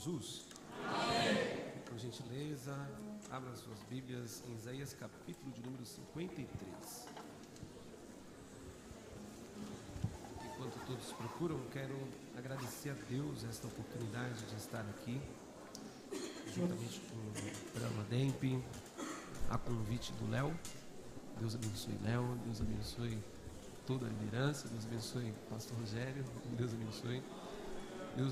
Jesus? Amém. Por gentileza, abra suas Bíblias em Isaías capítulo de número 53. Enquanto todos procuram, quero agradecer a Deus esta oportunidade de estar aqui, juntamente com o programa DEMP, a convite do Léo. Deus abençoe Léo, Deus abençoe toda a liderança, Deus abençoe o pastor Rogério, Deus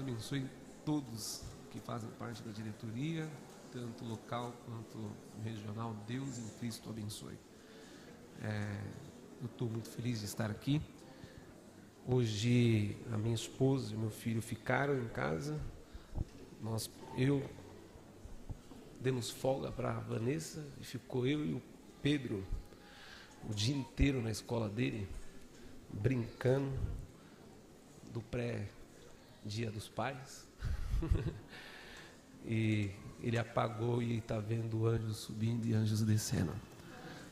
abençoe todos que fazem parte da diretoria, tanto local quanto regional. Deus em Cristo abençoe. Eu estou muito feliz de estar aqui. Hoje a minha esposa e meu filho ficaram em casa. Eu demos folga para a Vanessa e ficou eu e o Pedro o dia inteiro na escola dele, brincando do pré-dia dos pais. E ele apagou e está vendo anjos subindo e anjos descendo.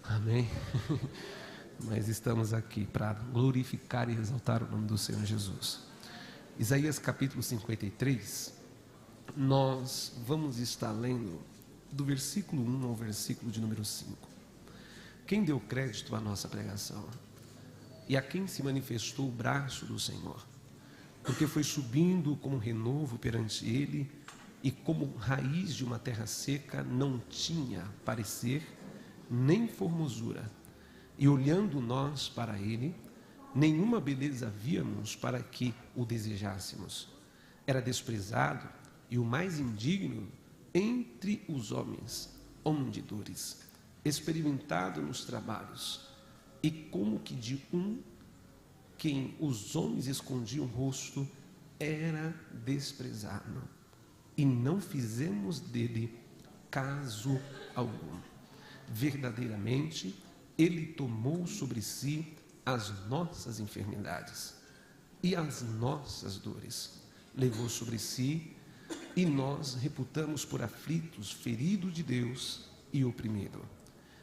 Amém? Mas estamos aqui para glorificar e exaltar o nome do Senhor Jesus. Isaías capítulo 53, nós vamos estar lendo do versículo 1 ao versículo de número 5. Quem deu crédito à nossa pregação? E a quem se manifestou o braço do Senhor? Porque foi subindo como renovo perante ele, e como raiz de uma terra seca, não tinha parecer, nem formosura. E olhando nós para ele, nenhuma beleza víamos para que o desejássemos. Era desprezado e o mais indigno entre os homens, homem de dores, experimentado nos trabalhos, e como que de quem os homens escondiam o rosto, era desprezado, e não fizemos dele caso algum. Verdadeiramente, ele tomou sobre si as nossas enfermidades e as nossas dores, levou sobre si, e nós reputamos por aflitos, ferido de Deus e oprimido.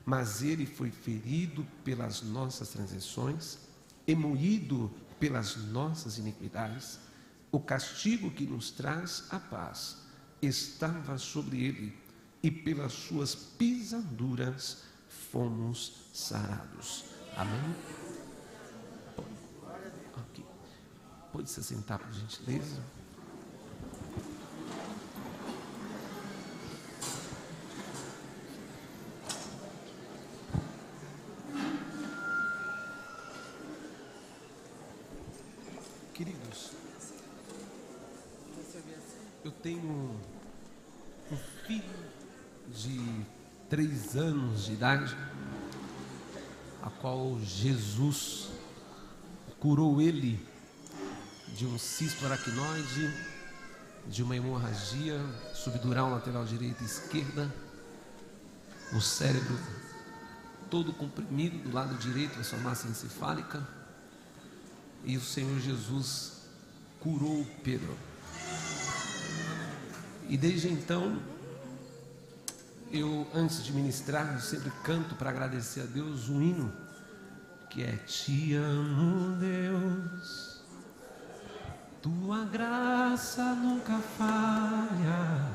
Mas ele foi ferido pelas nossas transgressões e moído pelas nossas iniquidades. O castigo que nos traz a paz estava sobre ele, e pelas suas pisaduras fomos sarados. Amém? Pode se sentar, por gentileza. Queridos, eu tenho um filho de 3 anos de idade, a qual Jesus curou ele de um cisto aracnoide, de uma hemorragia subdural lateral direita e esquerda, o cérebro todo comprimido do lado direito da sua massa encefálica. E o Senhor Jesus curou Pedro. E desde então, eu, antes de ministrar, eu sempre canto para agradecer a Deus um hino, que é: Te amo, Deus, tua graça nunca falha,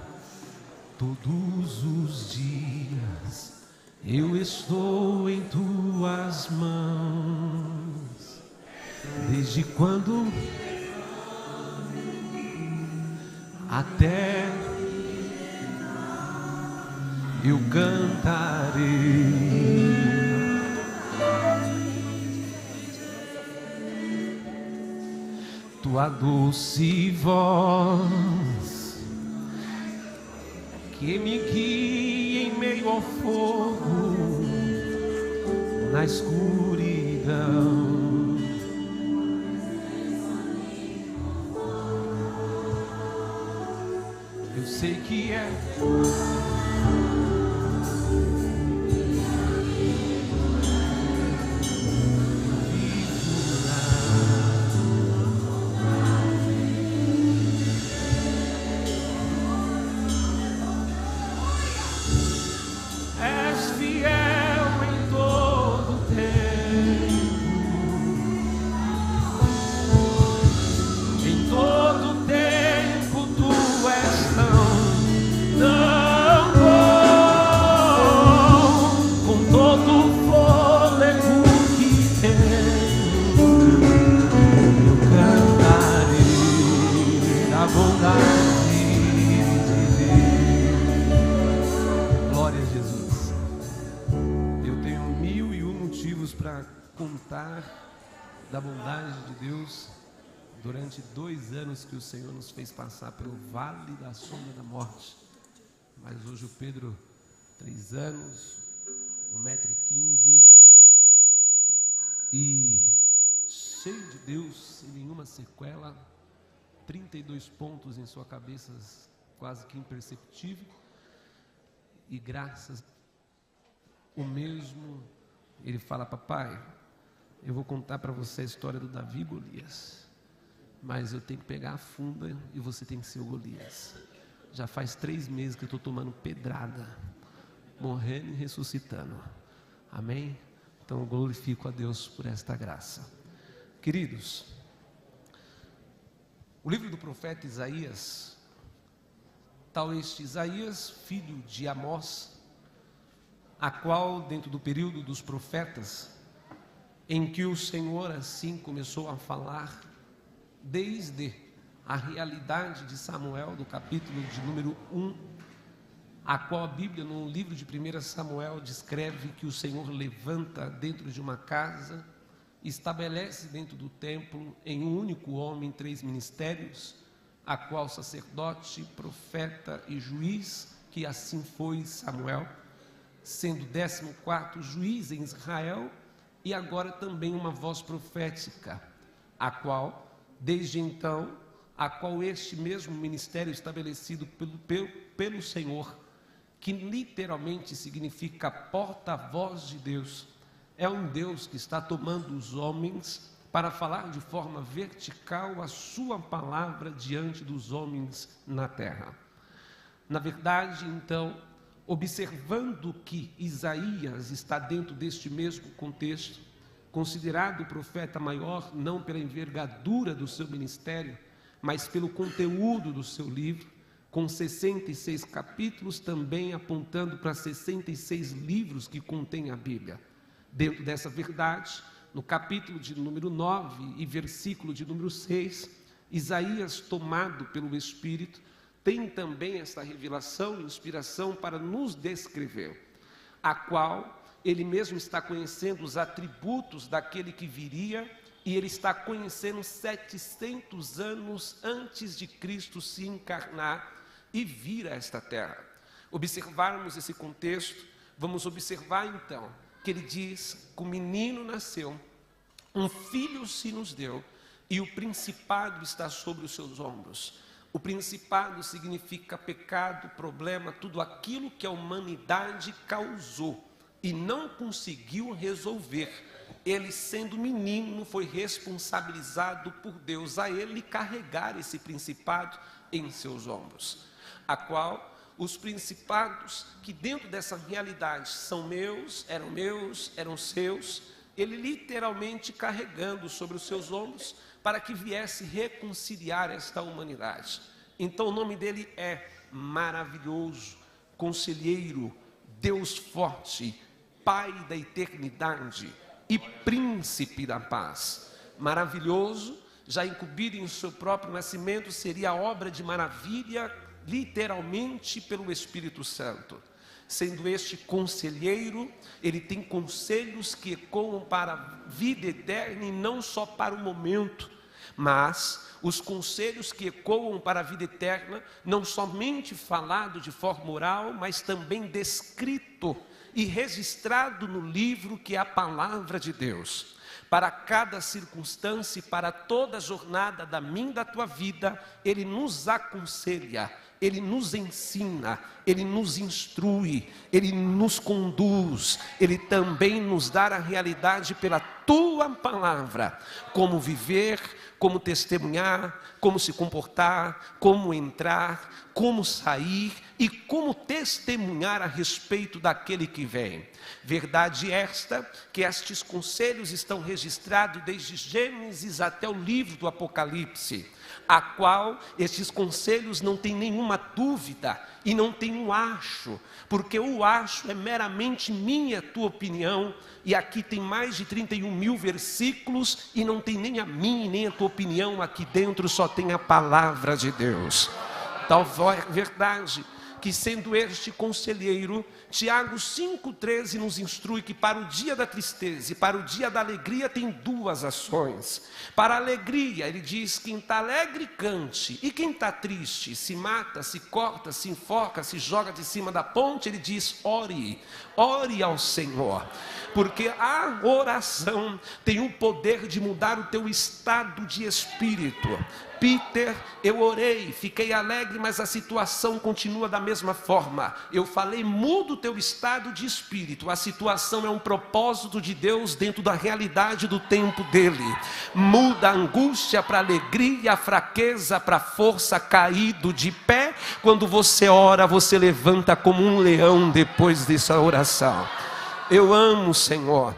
todos os dias eu estou em tuas mãos. Desde quando até eu cantarei tua doce voz, que me guia em meio ao fogo, na escuridão. Eu sei que é és fiel em todo tempo, em todo tempo tu és tão falar da bondade de Deus durante 2 anos que o Senhor nos fez passar pelo vale da sombra da morte. Mas hoje o Pedro, 3 anos, 1,15 m e cheio de Deus, sem nenhuma sequela, 32 pontos em sua cabeça, quase que imperceptível, e graças o mesmo, ele fala: papai, eu vou contar para você a história do Davi e Golias, mas eu tenho que pegar a funda e você tem que ser o Golias. Já faz 3 meses que eu estou tomando pedrada, morrendo e ressuscitando. Amém? Então eu glorifico a Deus por esta graça. Queridos, o livro do profeta Isaías, tal este Isaías, filho de Amós, a qual dentro do período dos profetas, em que o Senhor assim começou a falar, desde a realidade de Samuel, do capítulo de número 1, a qual a Bíblia, no livro de 1 Samuel, descreve que o Senhor levanta dentro de uma casa, estabelece dentro do templo, em um único homem, 3 ministérios, a qual sacerdote, profeta e juiz, que assim foi Samuel, sendo 14º juiz em Israel, e agora também uma voz profética, a qual, desde então, a qual este mesmo ministério estabelecido pelo Senhor, que literalmente significa porta-voz de Deus, é um Deus que está tomando os homens para falar de forma vertical a sua palavra diante dos homens na terra. Na verdade, então, observando que Isaías está dentro deste mesmo contexto, considerado o profeta maior não pela envergadura do seu ministério, mas pelo conteúdo do seu livro, com 66 capítulos, também apontando para 66 livros que contém a Bíblia. Dentro dessa verdade, no capítulo de número 9 e versículo de número 6, Isaías, tomado pelo Espírito, tem também esta revelação e inspiração para nos descrever, a qual ele mesmo está conhecendo os atributos daquele que viria, e ele está conhecendo 700 anos antes de Cristo se encarnar e vir a esta terra. Observarmos esse contexto, vamos observar então que ele diz que o menino nasceu, um filho se nos deu, e o principado está sobre os seus ombros. O principado significa pecado, problema, tudo aquilo que a humanidade causou e não conseguiu resolver. Ele, sendo menino, foi responsabilizado por Deus a ele carregar esse principado em seus ombros, a qual os principados que dentro dessa realidade são meus, eram seus, ele literalmente carregando sobre os seus ombros para que viesse reconciliar esta humanidade. Então o nome dele é Maravilhoso, Conselheiro, Deus Forte, Pai da Eternidade e Príncipe da Paz. Maravilhoso, já incumbido em seu próprio nascimento, seria a obra de maravilha, literalmente pelo Espírito Santo. Sendo este conselheiro, ele tem conselhos que ecoam para a vida eterna e não só para o momento, mas os conselhos que ecoam para a vida eterna, não somente falado de forma oral, mas também descrito e registrado no livro que é a palavra de Deus. Para cada circunstância e para toda a jornada da minha e da tua vida, ele nos aconselha, ele nos ensina, ele nos instrui, ele nos conduz, ele também nos dá a realidade pela tua palavra, como viver, como testemunhar, como se comportar, como entrar, como sair e como testemunhar a respeito daquele que vem. Verdade esta, que estes conselhos estão registrados desde Gênesis até o livro do Apocalipse, a qual estes conselhos não tem nenhuma dúvida e não tem um acho, porque o acho é meramente minha, tua opinião, e aqui tem mais de 31.000 versículos e não tem nem a minha nem a tua opinião, aqui dentro só tem a palavra de Deus. Tal verdade que sendo este conselheiro, Tiago 5,13 nos instrui que para o dia da tristeza e para o dia da alegria tem duas ações. Para a alegria, ele diz, quem está alegre cante, e quem está triste, se mata, se corta, se enforca, se joga de cima da ponte, ele diz, ore ao Senhor, porque a oração tem o poder de mudar o teu estado de espírito. Peter, eu orei, fiquei alegre, mas a situação continua da mesma forma. Eu falei, muda o teu estado de espírito. A situação é um propósito de Deus dentro da realidade do tempo dele. Muda a angústia para alegria, a fraqueza para força, caído de pé. Quando você ora, você levanta como um leão depois dessa oração. Eu amo o Senhor,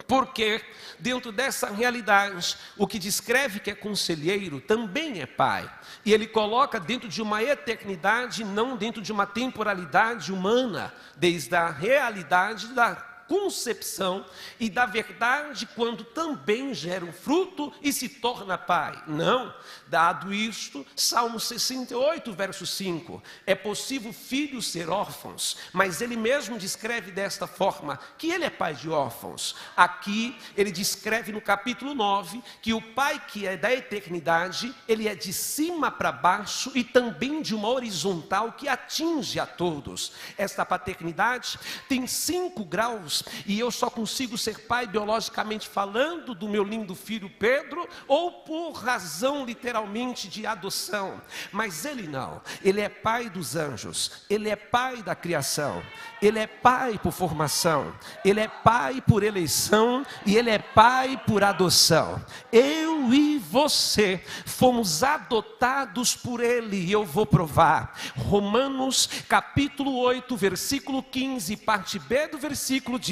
porque dentro dessa realidade, o que descreve que é conselheiro também é pai. E ele coloca dentro de uma eternidade, não dentro de uma temporalidade humana, desde a realidade da concepção e da verdade, quando também gera um fruto e se torna pai. Não, dado isto, Salmo 68, verso 5, é possível filhos ser órfãos, mas ele mesmo descreve desta forma, que ele é pai de órfãos. Aqui, ele descreve no capítulo 9, que o pai que é da eternidade, ele é de cima para baixo e também de uma horizontal que atinge a todos. Esta paternidade tem 5 graus, e eu só consigo ser pai biologicamente falando do meu lindo filho Pedro, ou por razão literalmente de adoção. Mas ele não, ele é pai dos anjos, ele é pai da criação, ele é pai por formação, ele é pai por eleição e ele é pai por adoção. Eu e você fomos adotados por ele, e eu vou provar. Romanos capítulo 8, versículo 15, parte B do versículo diz: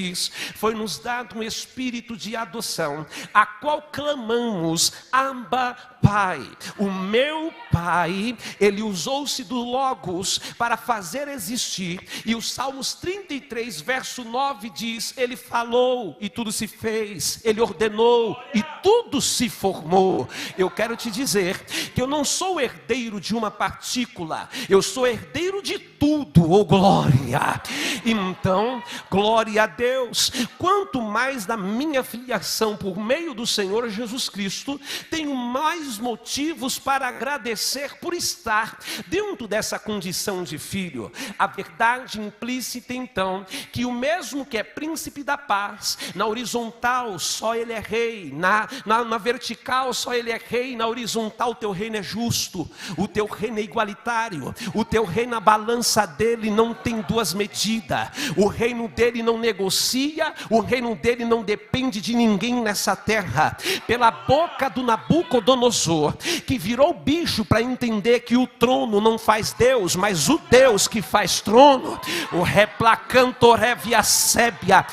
foi-nos dado um espírito de adoção, a qual clamamos, Abba, Pai. O meu pai, ele usou-se do Logos para fazer existir, e os Salmos 33, verso 9 diz, ele falou e tudo se fez, ele ordenou e tudo se formou. Eu quero te dizer que eu não sou herdeiro de uma partícula, eu sou herdeiro de tudo, oh glória. Então, glória a Deus. Quanto mais na minha filiação por meio do Senhor Jesus Cristo, tenho mais motivos para agradecer por estar dentro dessa condição de filho. A verdade implícita então, que o mesmo que é príncipe da paz, na horizontal só ele é rei, na vertical só ele é rei, na horizontal o teu reino é justo, o teu reino é igualitário, o teu reino, a balança dele não tem duas medidas, o reino dele não negocia, o reino dele não depende de ninguém nessa terra. Pela boca do Nabucodonosor, que virou bicho para entender que o trono não faz Deus, mas o Deus que faz trono, o replacantorevia sébia,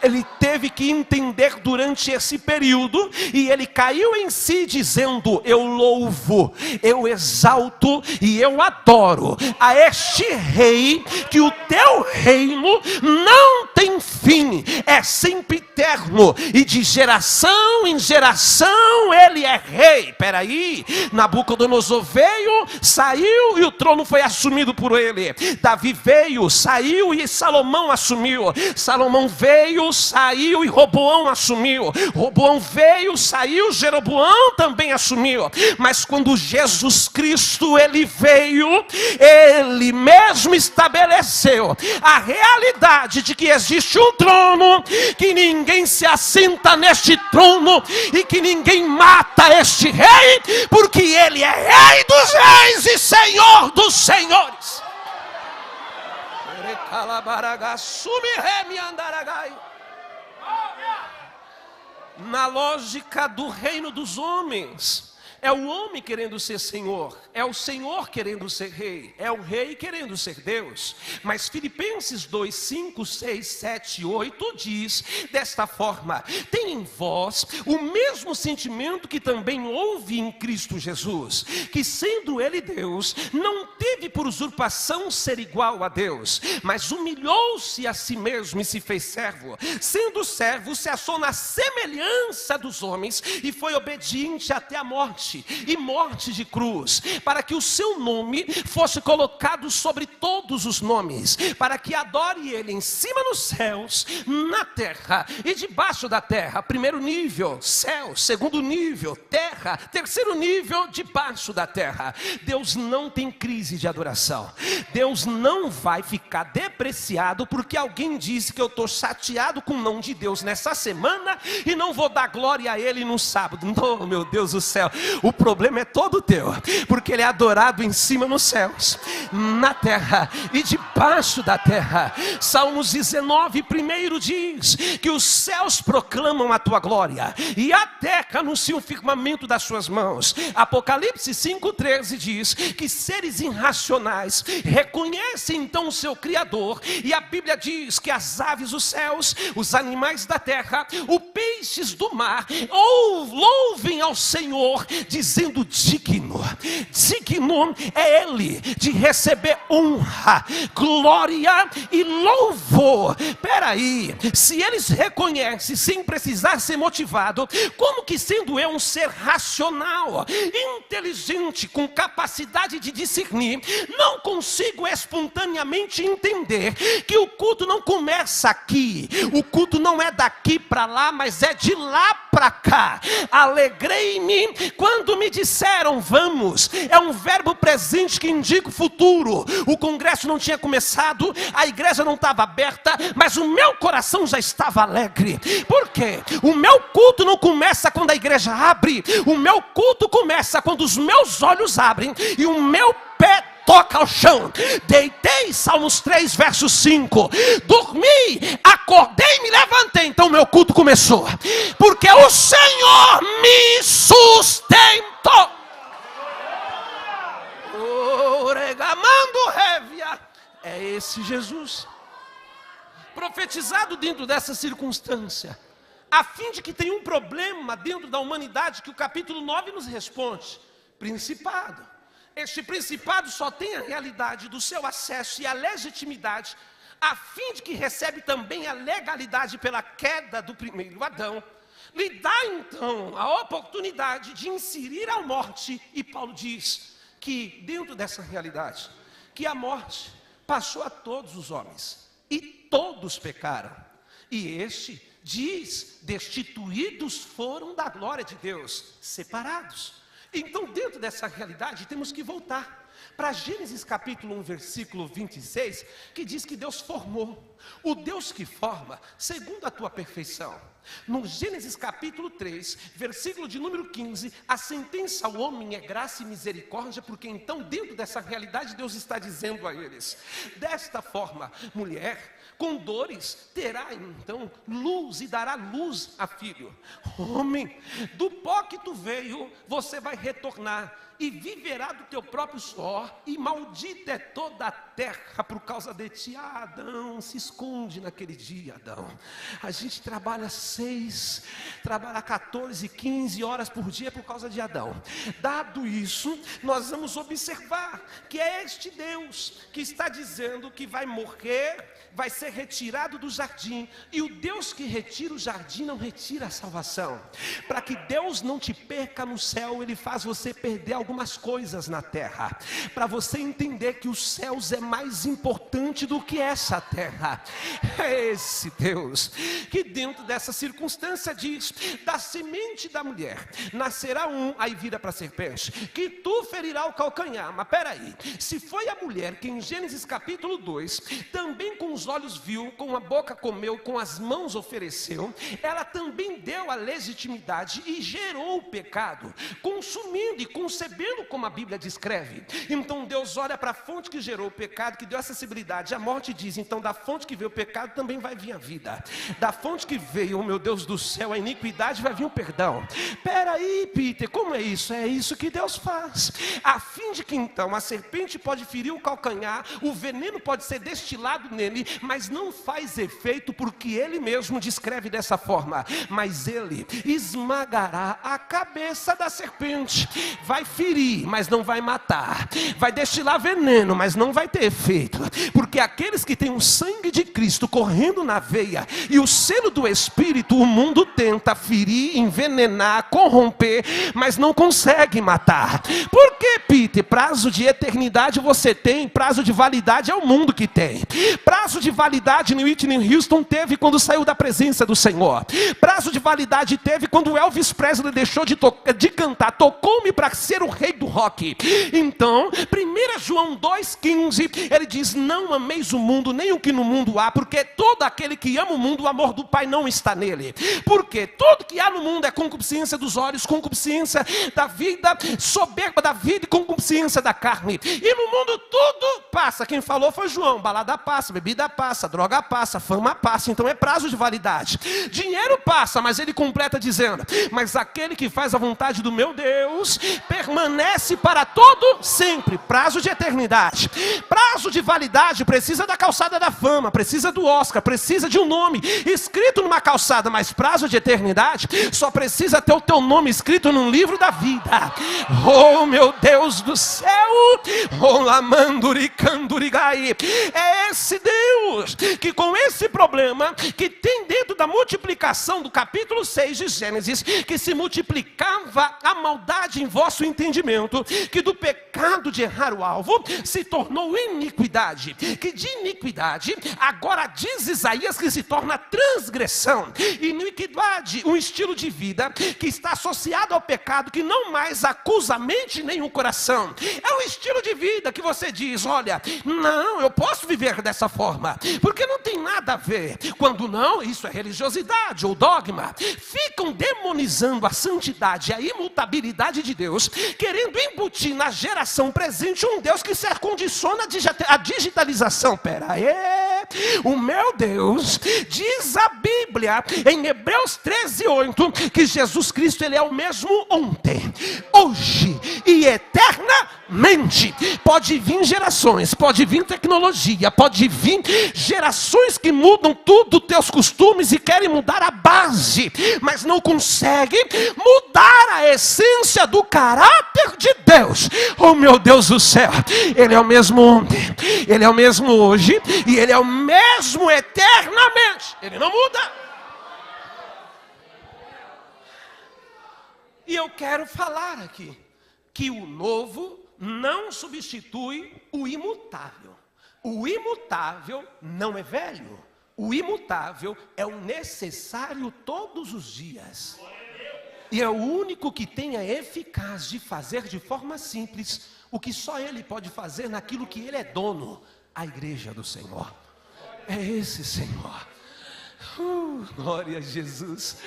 ele teve que entender durante esse período, e ele caiu em si dizendo, eu louvo, eu exalto e eu adoro a este rei, que o teu reino não tem fim, é sempre eterno, e de geração em geração ele é rei. Peraí, Nabucodonosor veio, saiu e o trono foi assumido por ele. Davi veio, saiu e Salomão assumiu. Salomão veio, saiu e Roboão assumiu. Roboão veio, saiu, Jeroboão também assumiu. Mas quando Jesus Cristo ele veio, ele mesmo estabeleceu a realidade de que existe um trono, que ninguém se assenta neste trono e que ninguém mata este rei, porque ele é rei dos reis e senhor dos senhores. Na lógica do reino dos homens, é o homem querendo ser senhor, é o senhor querendo ser rei, é o rei querendo ser Deus. Mas Filipenses 2, 5, 6, 7 e 8 diz desta forma: tem em vós o mesmo sentimento que também houve em Cristo Jesus, que sendo ele Deus, não teve por usurpação ser igual a Deus, mas humilhou-se a si mesmo e se fez servo. Sendo servo, se achou na semelhança dos homens e foi obediente até a morte, morte, e morte de cruz, para que o seu nome fosse colocado sobre todos os nomes, para que adore ele em cima nos céus, na terra e debaixo da terra. Primeiro nível, céu. Segundo nível, terra. Terceiro nível, debaixo da terra. Deus não tem crise de adoração. Deus não vai ficar depreciado porque alguém disse que eu estou chateado com o não de Deus nessa semana e não vou dar glória a ele no sábado. Não, meu Deus do céu, o problema é todo teu, porque ele é adorado em cima nos céus, na terra e debaixo da terra. Salmos 19, primeiro diz que os céus proclamam a tua glória e a terra anuncia o firmamento das suas mãos. Apocalipse 5,13 diz que seres irracionais reconhecem então o seu Criador, e a Bíblia diz que as aves dos céus, os animais da terra, os peixes do mar, louvem ao Senhor, dizendo: digno é Ele de receber honra, glória e louvor. Peraí, se eles reconhecem sem precisar ser motivado, como que sendo eu um ser racional, inteligente, com capacidade de discernir, não consigo espontaneamente entender que o culto não começa aqui, o culto não é daqui para lá, mas é de lá para cá. Alegrei-me quando me disseram vamos. É um verbo presente que indica o futuro. O congresso não tinha começado, a igreja não estava aberta, mas o meu coração já estava alegre. Por quê? O meu culto não começa quando a igreja abre, o meu culto começa quando os meus olhos abrem e o meu pé toca ao chão. Deitei, Salmos 3, verso 5. Dormi, acordei, me levantei. Então meu culto começou, porque o Senhor me sustentou. Oregamando révia. É esse Jesus profetizado dentro dessa circunstância, a fim de que tenha um problema dentro da humanidade que o capítulo 9 nos responde: principado. Este principado só tem a realidade do seu acesso e a legitimidade, a fim de que recebe também a legalidade pela queda do primeiro Adão. Lhe dá então a oportunidade de inserir a morte, e Paulo diz que dentro dessa realidade, que a morte passou a todos os homens, e todos pecaram. E este diz: destituídos foram da glória de Deus, separados. Então, dentro dessa realidade, temos que voltar para Gênesis capítulo 1, versículo 26, que diz que Deus formou. O Deus que forma, segundo a tua perfeição. No Gênesis capítulo 3, versículo de número 15, a sentença ao homem é graça e misericórdia, porque então dentro dessa realidade Deus está dizendo a eles: desta forma, mulher, com dores terá então luz e dará luz a filho. Homem, do pó que tu veio, você vai retornar e viverá do teu próprio suor, e maldita é toda a terra por causa de ti. Adão, se esconde naquele dia, Adão. A gente trabalha 14, 15 horas por dia por causa de Adão. Dado isso, nós vamos observar que é este Deus que está dizendo que vai morrer, vai ser retirado do jardim, e o Deus que retira o jardim não retira a salvação. Para que Deus não te perca no céu, Ele faz você perder algumas coisas na terra, para você entender que os céus é mais importante do que essa terra. É esse Deus que dentro dessa circunstância diz: da semente da mulher nascerá um, aí vira para a serpente, que tu ferirá o calcanhar. Mas peraí, se foi a mulher que em Gênesis capítulo 2 também com os olhos viu, com a boca comeu, com as mãos ofereceu, ela também deu a legitimidade e gerou o pecado, consumindo e concebendo, como a Bíblia descreve. Então Deus olha para a fonte que gerou o pecado, que deu acessibilidade à morte, e diz: então da fonte que veio o pecado também vai vir a vida. Da fonte que veio, oh meu Deus do céu, a iniquidade, vai vir o perdão. Peraí, Peter, como é isso? É isso que Deus faz, a fim de que então a serpente pode ferir o calcanhar, o veneno pode ser destilado nele, mas não faz efeito, porque ele mesmo descreve dessa forma: mas ele esmagará a cabeça da serpente, vai finalizar ferir, mas não vai matar. Vai destilar veneno, mas não vai ter efeito. Porque aqueles que têm o sangue de Cristo correndo na veia e o selo do Espírito, o mundo tenta ferir, envenenar, corromper, mas não consegue matar. Por que, Peter? Prazo de eternidade você tem, prazo de validade é o mundo que tem. Prazo de validade Whitney Houston teve quando saiu da presença do Senhor. Prazo de validade teve quando Elvis Presley deixou de cantar, tocou-me para ser o rei do rock. Então, 1 João 2,15, ele diz: não ameis o mundo, nem o que no mundo há, porque todo aquele que ama o mundo, o amor do Pai não está nele. Porque tudo que há no mundo é concupiscência dos olhos, concupiscência da vida, soberba da vida e concupiscência da carne. E no mundo tudo passa. Quem falou foi João. Balada passa, bebida passa, droga passa, fama passa. Então é prazo de validade. Dinheiro passa, mas ele completa dizendo: mas aquele que faz a vontade do meu Deus permanece para todo sempre. Prazo de eternidade. Prazo de validade precisa da calçada da fama, precisa do Oscar, precisa de um nome escrito numa calçada. Mas prazo de eternidade só precisa ter o teu nome escrito num livro da vida. Oh, meu Deus do céu! Oh, lamanduricandurigai. É esse Deus que, com esse problema que tem dentro da multiplicação do capítulo 6 de Gênesis, que se multiplicava a maldade em vosso entendimento, que do pecado de errar o alvo se tornou iniquidade, que de iniquidade agora diz Isaías que se torna transgressão. Iniquidade, um estilo de vida que está associado ao pecado, que não mais acusa a mente nem o coração. É um estilo de vida que você diz: olha, não, eu posso viver dessa forma, porque não tem nada a ver. Quando não, isso é religiosidade ou dogma. Ficam demonizando a santidade e a imutabilidade de Deus, querendo embutir na geração presente um Deus que se condiciona a digitalização. Pera aí, o meu Deus, diz a Bíblia em Hebreus 13:8, que Jesus Cristo, ele é o mesmo ontem, hoje e eternamente. Pode vir gerações, pode vir tecnologia, pode vir gerações que mudam tudo, teus costumes, e querem mudar a base, mas não conseguem mudar a essência do caráter de Deus. Oh, meu Deus do céu, ele é o mesmo ontem, ele é o mesmo hoje e ele é o mesmo eternamente. Ele não muda. E eu quero falar aqui que o novo não substitui o imutável. O imutável não é velho. O imutável é o necessário todos os dias. E é o único que tem a eficácia de fazer de forma simples o que só Ele pode fazer naquilo que Ele é dono, a igreja do Senhor. É esse Senhor. Glória a Jesus.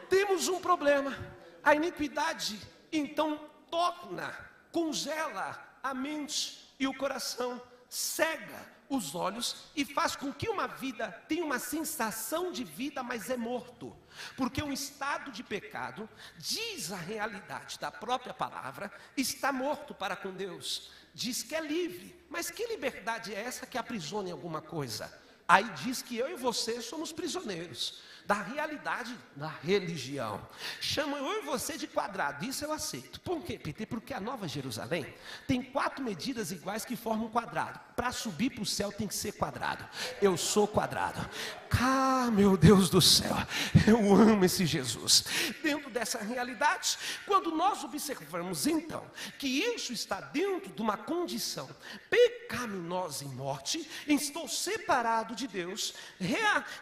Temos um problema. A iniquidade, então, torna, congela a mente e o coração, cega os olhos e faz com que uma vida tenha uma sensação de vida, mas é morto. Porque um estado de pecado, diz a realidade da própria palavra, está morto para com Deus. Diz que é livre, mas que liberdade é essa que aprisiona em alguma coisa? Aí diz que eu e você somos prisioneiros da realidade da religião. Chama eu e você de quadrado, isso eu aceito. Por quê, Peter? Porque a Nova Jerusalém tem 4 medidas iguais que formam um quadrado. Para subir para o céu tem que ser quadrado. Eu sou quadrado. Meu Deus do céu, eu amo esse Jesus. Dentro dessa realidade, quando nós observamos então que isso está dentro de uma condição pecaminosa em morte, estou separado de Deus,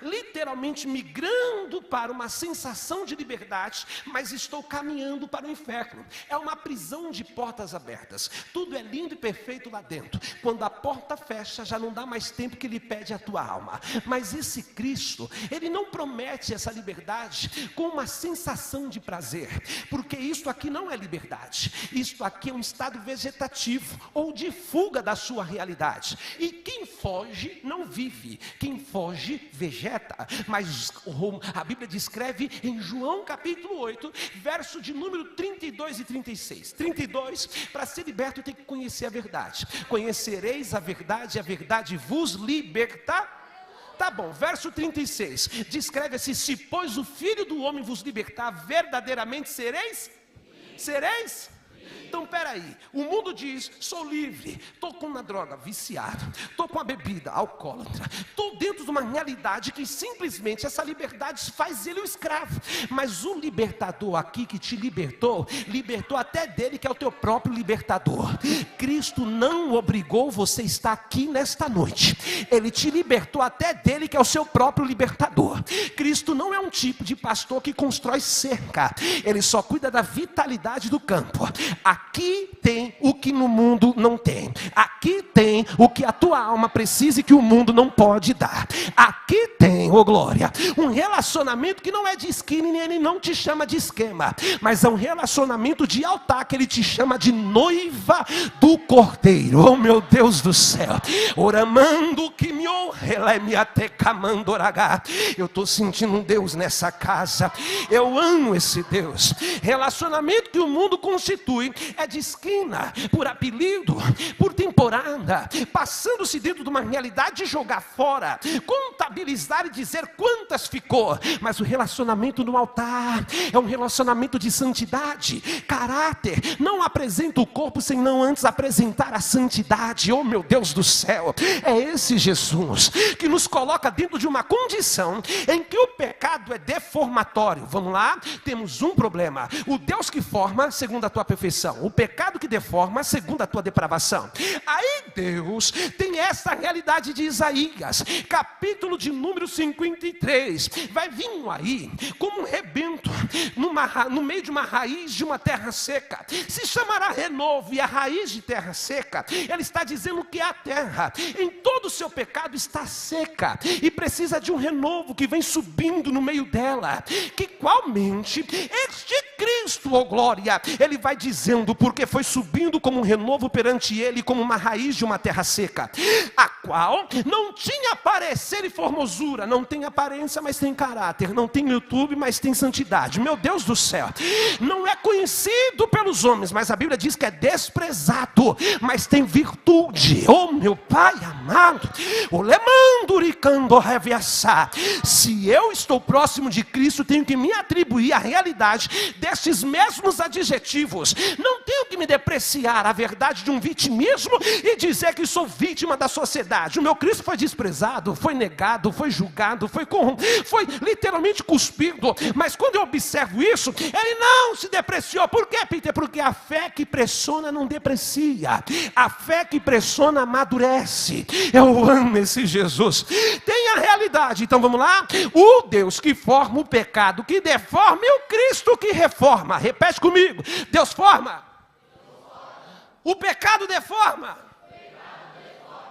literalmente migrando para uma sensação de liberdade, mas estou caminhando para o inferno. É uma prisão de portas abertas. Tudo é lindo e perfeito lá dentro. Quando a porta fecha, já não dá mais tempo que Ele pede a tua alma. Mas esse Cristo, Ele não promete essa liberdade com uma sensação de prazer, porque isto aqui não é liberdade. Isto aqui é um estado vegetativo ou de fuga da sua realidade. E quem foge não vive, quem foge vegeta. Mas a Bíblia descreve em João capítulo 8, verso de número 32 e 36. 32, para ser liberto tem que conhecer a verdade. Conhecereis a verdade vos libertará. Tá bom, verso 36, descreve assim: se pois o Filho do Homem vos libertar, verdadeiramente sereis? Então, peraí, o mundo diz, sou livre, estou com uma droga, viciado, estou com a bebida, alcoólatra, estou dentro de uma realidade que simplesmente essa liberdade faz ele o escravo. Mas o libertador aqui que te libertou até dele que é o teu próprio libertador. Cristo não obrigou você a estar aqui nesta noite, ele te libertou até dele que é o seu próprio libertador. Cristo não é um tipo de pastor que constrói cerca, ele só cuida da vitalidade do campo. Aqui tem o que no mundo não tem, aqui tem o que a tua alma precisa e que o mundo não pode dar. Aqui tem, oh glória, um relacionamento que não é de skin, ele não te chama de esquema, mas é um relacionamento de altar, que ele te chama de noiva do Cordeiro. Oh meu Deus do céu, oramando que me honra, me atecamando oragá. Eu estou sentindo um Deus nessa casa, eu amo esse Deus. Relacionamento que o mundo constitui é de esquina, por apelido, por temporada, passando-se dentro de uma realidade de jogar fora, contabilizar e dizer quantas ficou. Mas o relacionamento no altar é um relacionamento de santidade, caráter. Não apresenta o corpo sem não antes apresentar a santidade. Oh meu Deus do céu, é esse Jesus que nos coloca dentro de uma condição em que o pecado é deformatório. Vamos lá, temos um problema: o Deus que forma segundo a tua perfeição, o pecado que deforma segundo a tua depravação. Aí Deus tem essa realidade de Isaías, capítulo de número 53. Vai vir aí como um rebento no meio de uma raiz de uma terra seca. Se chamará renovo, e a raiz de terra seca, ele está dizendo que a terra em todo o seu pecado está seca e precisa de um renovo que vem subindo no meio dela, que igualmente este Cristo, oh glória, ele vai dizendo, porque foi subindo como um renovo perante ele, como uma raiz de uma terra seca, a qual não tinha parecer e formosura. Não tem aparência, mas tem caráter. Não tem YouTube, mas tem santidade. Meu Deus do céu, não é conhecido pelos homens, mas a Bíblia diz que é desprezado, mas tem virtude. Oh meu Pai amado, o lemanduricando reviaçar. Se eu estou próximo de Cristo, tenho que me atribuir a realidade destes mesmos adjetivos. Não tenho que me depreciar a verdade de um vitimismo e dizer que sou vítima da sociedade. O meu Cristo foi desprezado, foi negado, foi julgado, foi literalmente cuspido. Mas quando eu observo isso, ele não se depreciou. Por quê, Peter? Porque a fé que pressiona não deprecia, a fé que pressiona amadurece. Eu amo esse Jesus. Tem a realidade. Então vamos lá, o Deus que forma o pecado que deforma e o Cristo que reforma. Repete comigo: Deus forma, o pecado deforma,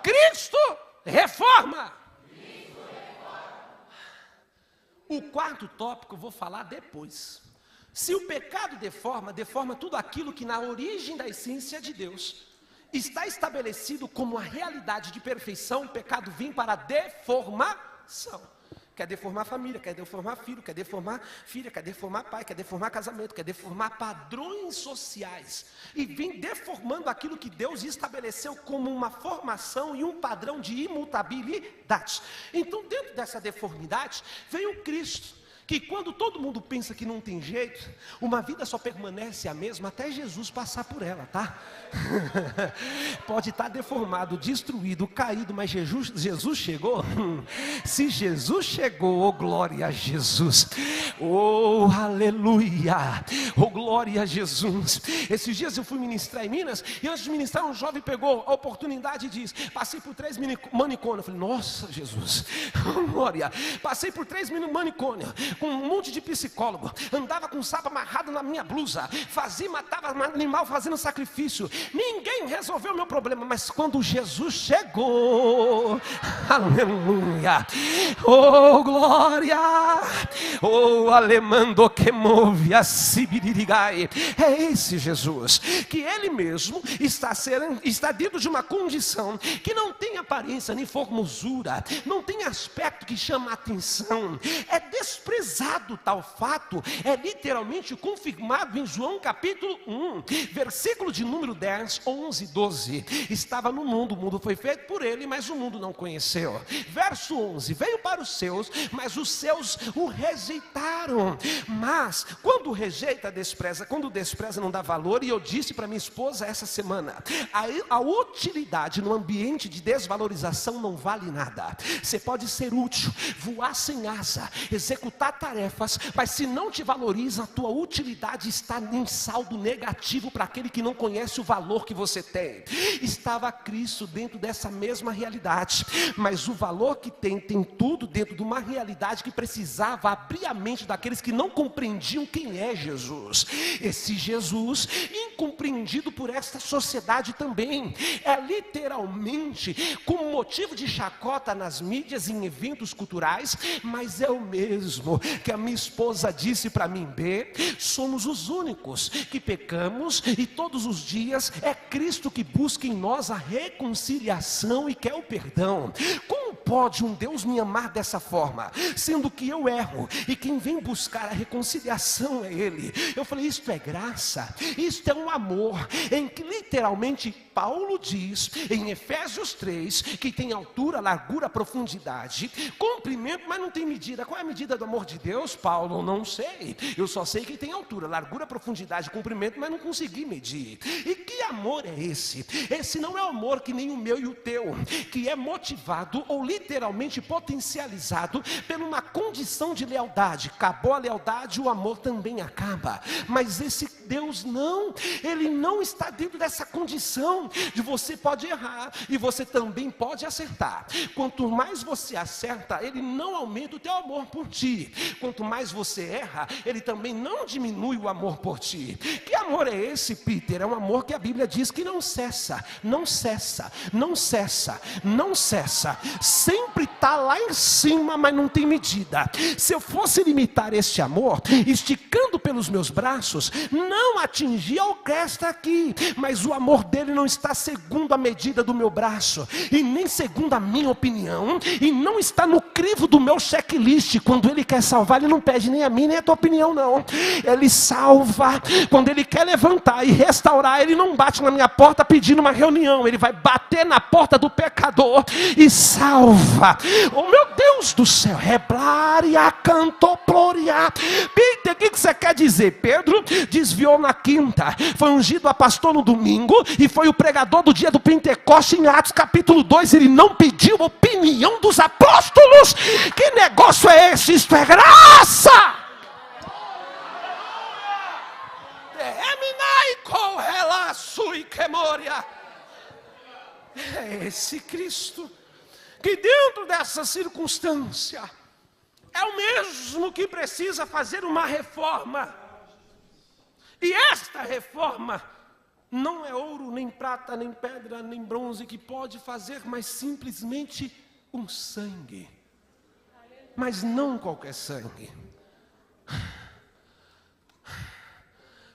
Cristo reforma. O quarto tópico eu vou falar depois. Se o pecado deforma tudo aquilo que na origem da essência de Deus está estabelecido como a realidade de perfeição, o pecado vem para a deformação. Quer deformar família, quer deformar filho, quer deformar filha, quer deformar pai, quer deformar casamento, quer deformar padrões sociais. E vem deformando aquilo que Deus estabeleceu como uma formação e um padrão de imutabilidade. Então, dentro dessa deformidade, vem o Cristo, que quando todo mundo pensa que não tem jeito, uma vida só permanece a mesma até Jesus passar por ela, tá? Pode estar deformado, destruído, caído, mas Jesus chegou. Se Jesus chegou, oh glória a Jesus, oh aleluia, oh glória a Jesus. Esses dias eu fui ministrar em Minas, e antes de ministrar um jovem pegou a oportunidade e diz: passei por 3 manicônios. Eu falei: nossa Jesus, glória. Passei por 3 manicônios, com um monte de psicólogo, andava com um sapo amarrado na minha blusa, matava animal fazendo sacrifício. Ninguém resolveu o meu problema, mas quando Jesus chegou, aleluia, oh glória, oh alemando que move a sibirigai. É esse Jesus, que ele mesmo está dentro de uma condição que não tem aparência nem formosura, não tem aspecto que chama a atenção, é desprezível pesado tal fato é literalmente confirmado em João capítulo 1, versículo de número 10, 11 e 12. Estava no mundo, o mundo foi feito por ele, mas o mundo não conheceu. Verso 11, veio para os seus, mas os seus o rejeitaram. Mas quando rejeita, despreza. Quando despreza, não dá valor. E eu disse para minha esposa essa semana, a utilidade no ambiente de desvalorização não vale nada. Você pode ser útil, voar sem asa, executar tarefas, mas se não te valoriza, a tua utilidade está em saldo negativo para aquele que não conhece o valor que você tem. Estava Cristo dentro dessa mesma realidade, mas o valor que tem tudo dentro de uma realidade que precisava abrir a mente daqueles que não compreendiam quem é Jesus. Esse Jesus, incompreendido por esta sociedade também, é literalmente como motivo de chacota nas mídias e em eventos culturais, mas é o mesmo que a minha esposa disse para mim: B, somos os únicos que pecamos e todos os dias é Cristo que busca em nós a reconciliação e quer o perdão. Como pode um Deus me amar dessa forma, sendo que eu erro e quem vem buscar a reconciliação é Ele? Eu falei, isto é graça, isto é um amor, em que literalmente Paulo diz em Efésios 3, que tem altura, largura, profundidade, comprimento, mas não tem medida. Qual é a medida do amor de Deus, Paulo? Não sei, eu só sei que tem altura, largura, profundidade, comprimento, mas não consegui medir. E que amor é esse? Esse não é o amor que nem o meu e o teu, que é motivado ou literalmente potencializado por uma condição de lealdade. Acabou a lealdade, o amor também acaba. Mas esse Deus não, Ele não está dentro dessa condição de você pode errar e você também pode acertar. Quanto mais você acerta, Ele não aumenta o teu amor por ti. Quanto mais você erra, Ele também não diminui o amor por ti. Que amor é esse, Peter? É um amor que a Bíblia diz que não cessa, não cessa, não cessa, não cessa. Sempre está lá em cima, mas não tem medida. Se eu fosse limitar este amor, esticando pelos meus braços, não atingia o que está aqui, mas o amor dele não está segundo a medida do meu braço, e nem segundo a minha opinião, e não está no crivo do meu checklist. Quando Ele quer salvar, Ele não pede nem a mim, nem a tua opinião não. Ele salva. Quando Ele quer levantar e restaurar, Ele não bate na minha porta pedindo uma reunião. Ele vai bater na porta do pecador e salva. Oh meu Deus do céu, reblária, cantoploria. Peter, o que você quer dizer? Pedro desviou na quinta, foi ungido a pastor no domingo e foi o pregador do dia do Pentecoste em Atos capítulo 2. Ele não pediu opinião dos apóstolos. Que negócio é esse? Isto é graça. É esse Cristo que dentro dessa circunstância é o mesmo que precisa fazer uma reforma. E esta reforma não é ouro, nem prata, nem pedra, nem bronze que pode fazer, mas simplesmente um sangue. Mas não qualquer sangue.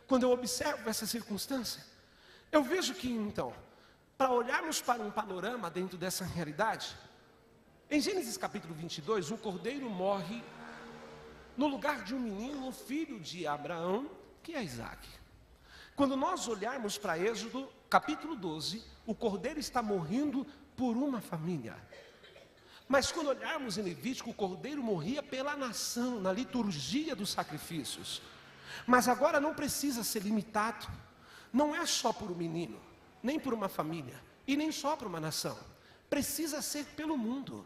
Quando eu observo essa circunstância, eu vejo que então, para olharmos para um panorama dentro dessa realidade, em Gênesis capítulo 22, um cordeiro morre no lugar de um menino, filho de Abraão, que é Isaac. Quando nós olharmos para Êxodo capítulo 12, o cordeiro está morrendo por uma família. Mas quando olharmos em Levítico, o cordeiro morria pela nação, na liturgia dos sacrifícios. Mas agora não precisa ser limitado, não é só por um menino, nem por uma família, e nem só por uma nação. Precisa ser pelo mundo,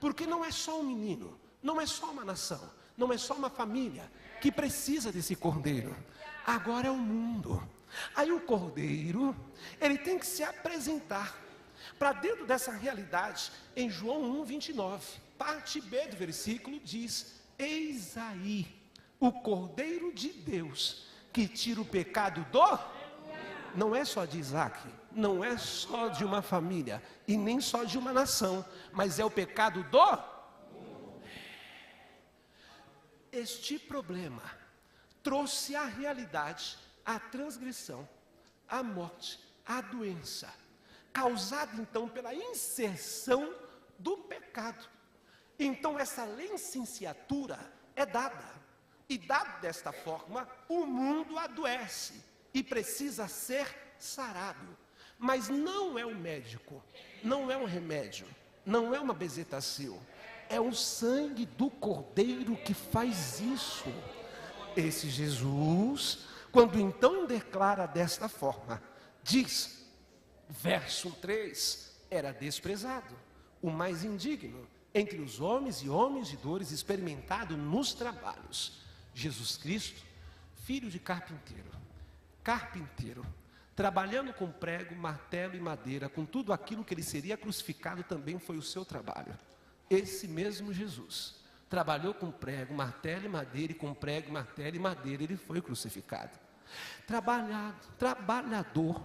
porque não é só um menino, não é só uma nação, não é só uma família que precisa desse cordeiro. Agora é o mundo. Aí o cordeiro, ele tem que se apresentar para dentro dessa realidade. Em João 1:29, parte B do versículo diz: eis aí o cordeiro de Deus que tira o pecado do... Não é só de Isaac, não é só de uma família e nem só de uma nação, mas é o pecado do... Este problema trouxe à realidade a transgressão, a morte, a doença, causada então pela inserção do pecado. Então essa licenciatura é dada. E dado desta forma, o mundo adoece e precisa ser sarado. Mas não é o médico, não é um remédio, não é uma bezetacil. É o sangue do Cordeiro que faz isso. Esse Jesus, quando então declara desta forma, diz, verso 3, era desprezado, o mais indigno entre os homens e homens de dores, experimentado nos trabalhos. Jesus Cristo, filho de carpinteiro, trabalhando com prego, martelo e madeira, com tudo aquilo que ele seria crucificado, também foi o seu trabalho. Esse mesmo Jesus trabalhou com prego, martelo e madeira, e com prego, martelo e madeira ele foi crucificado. Trabalhador,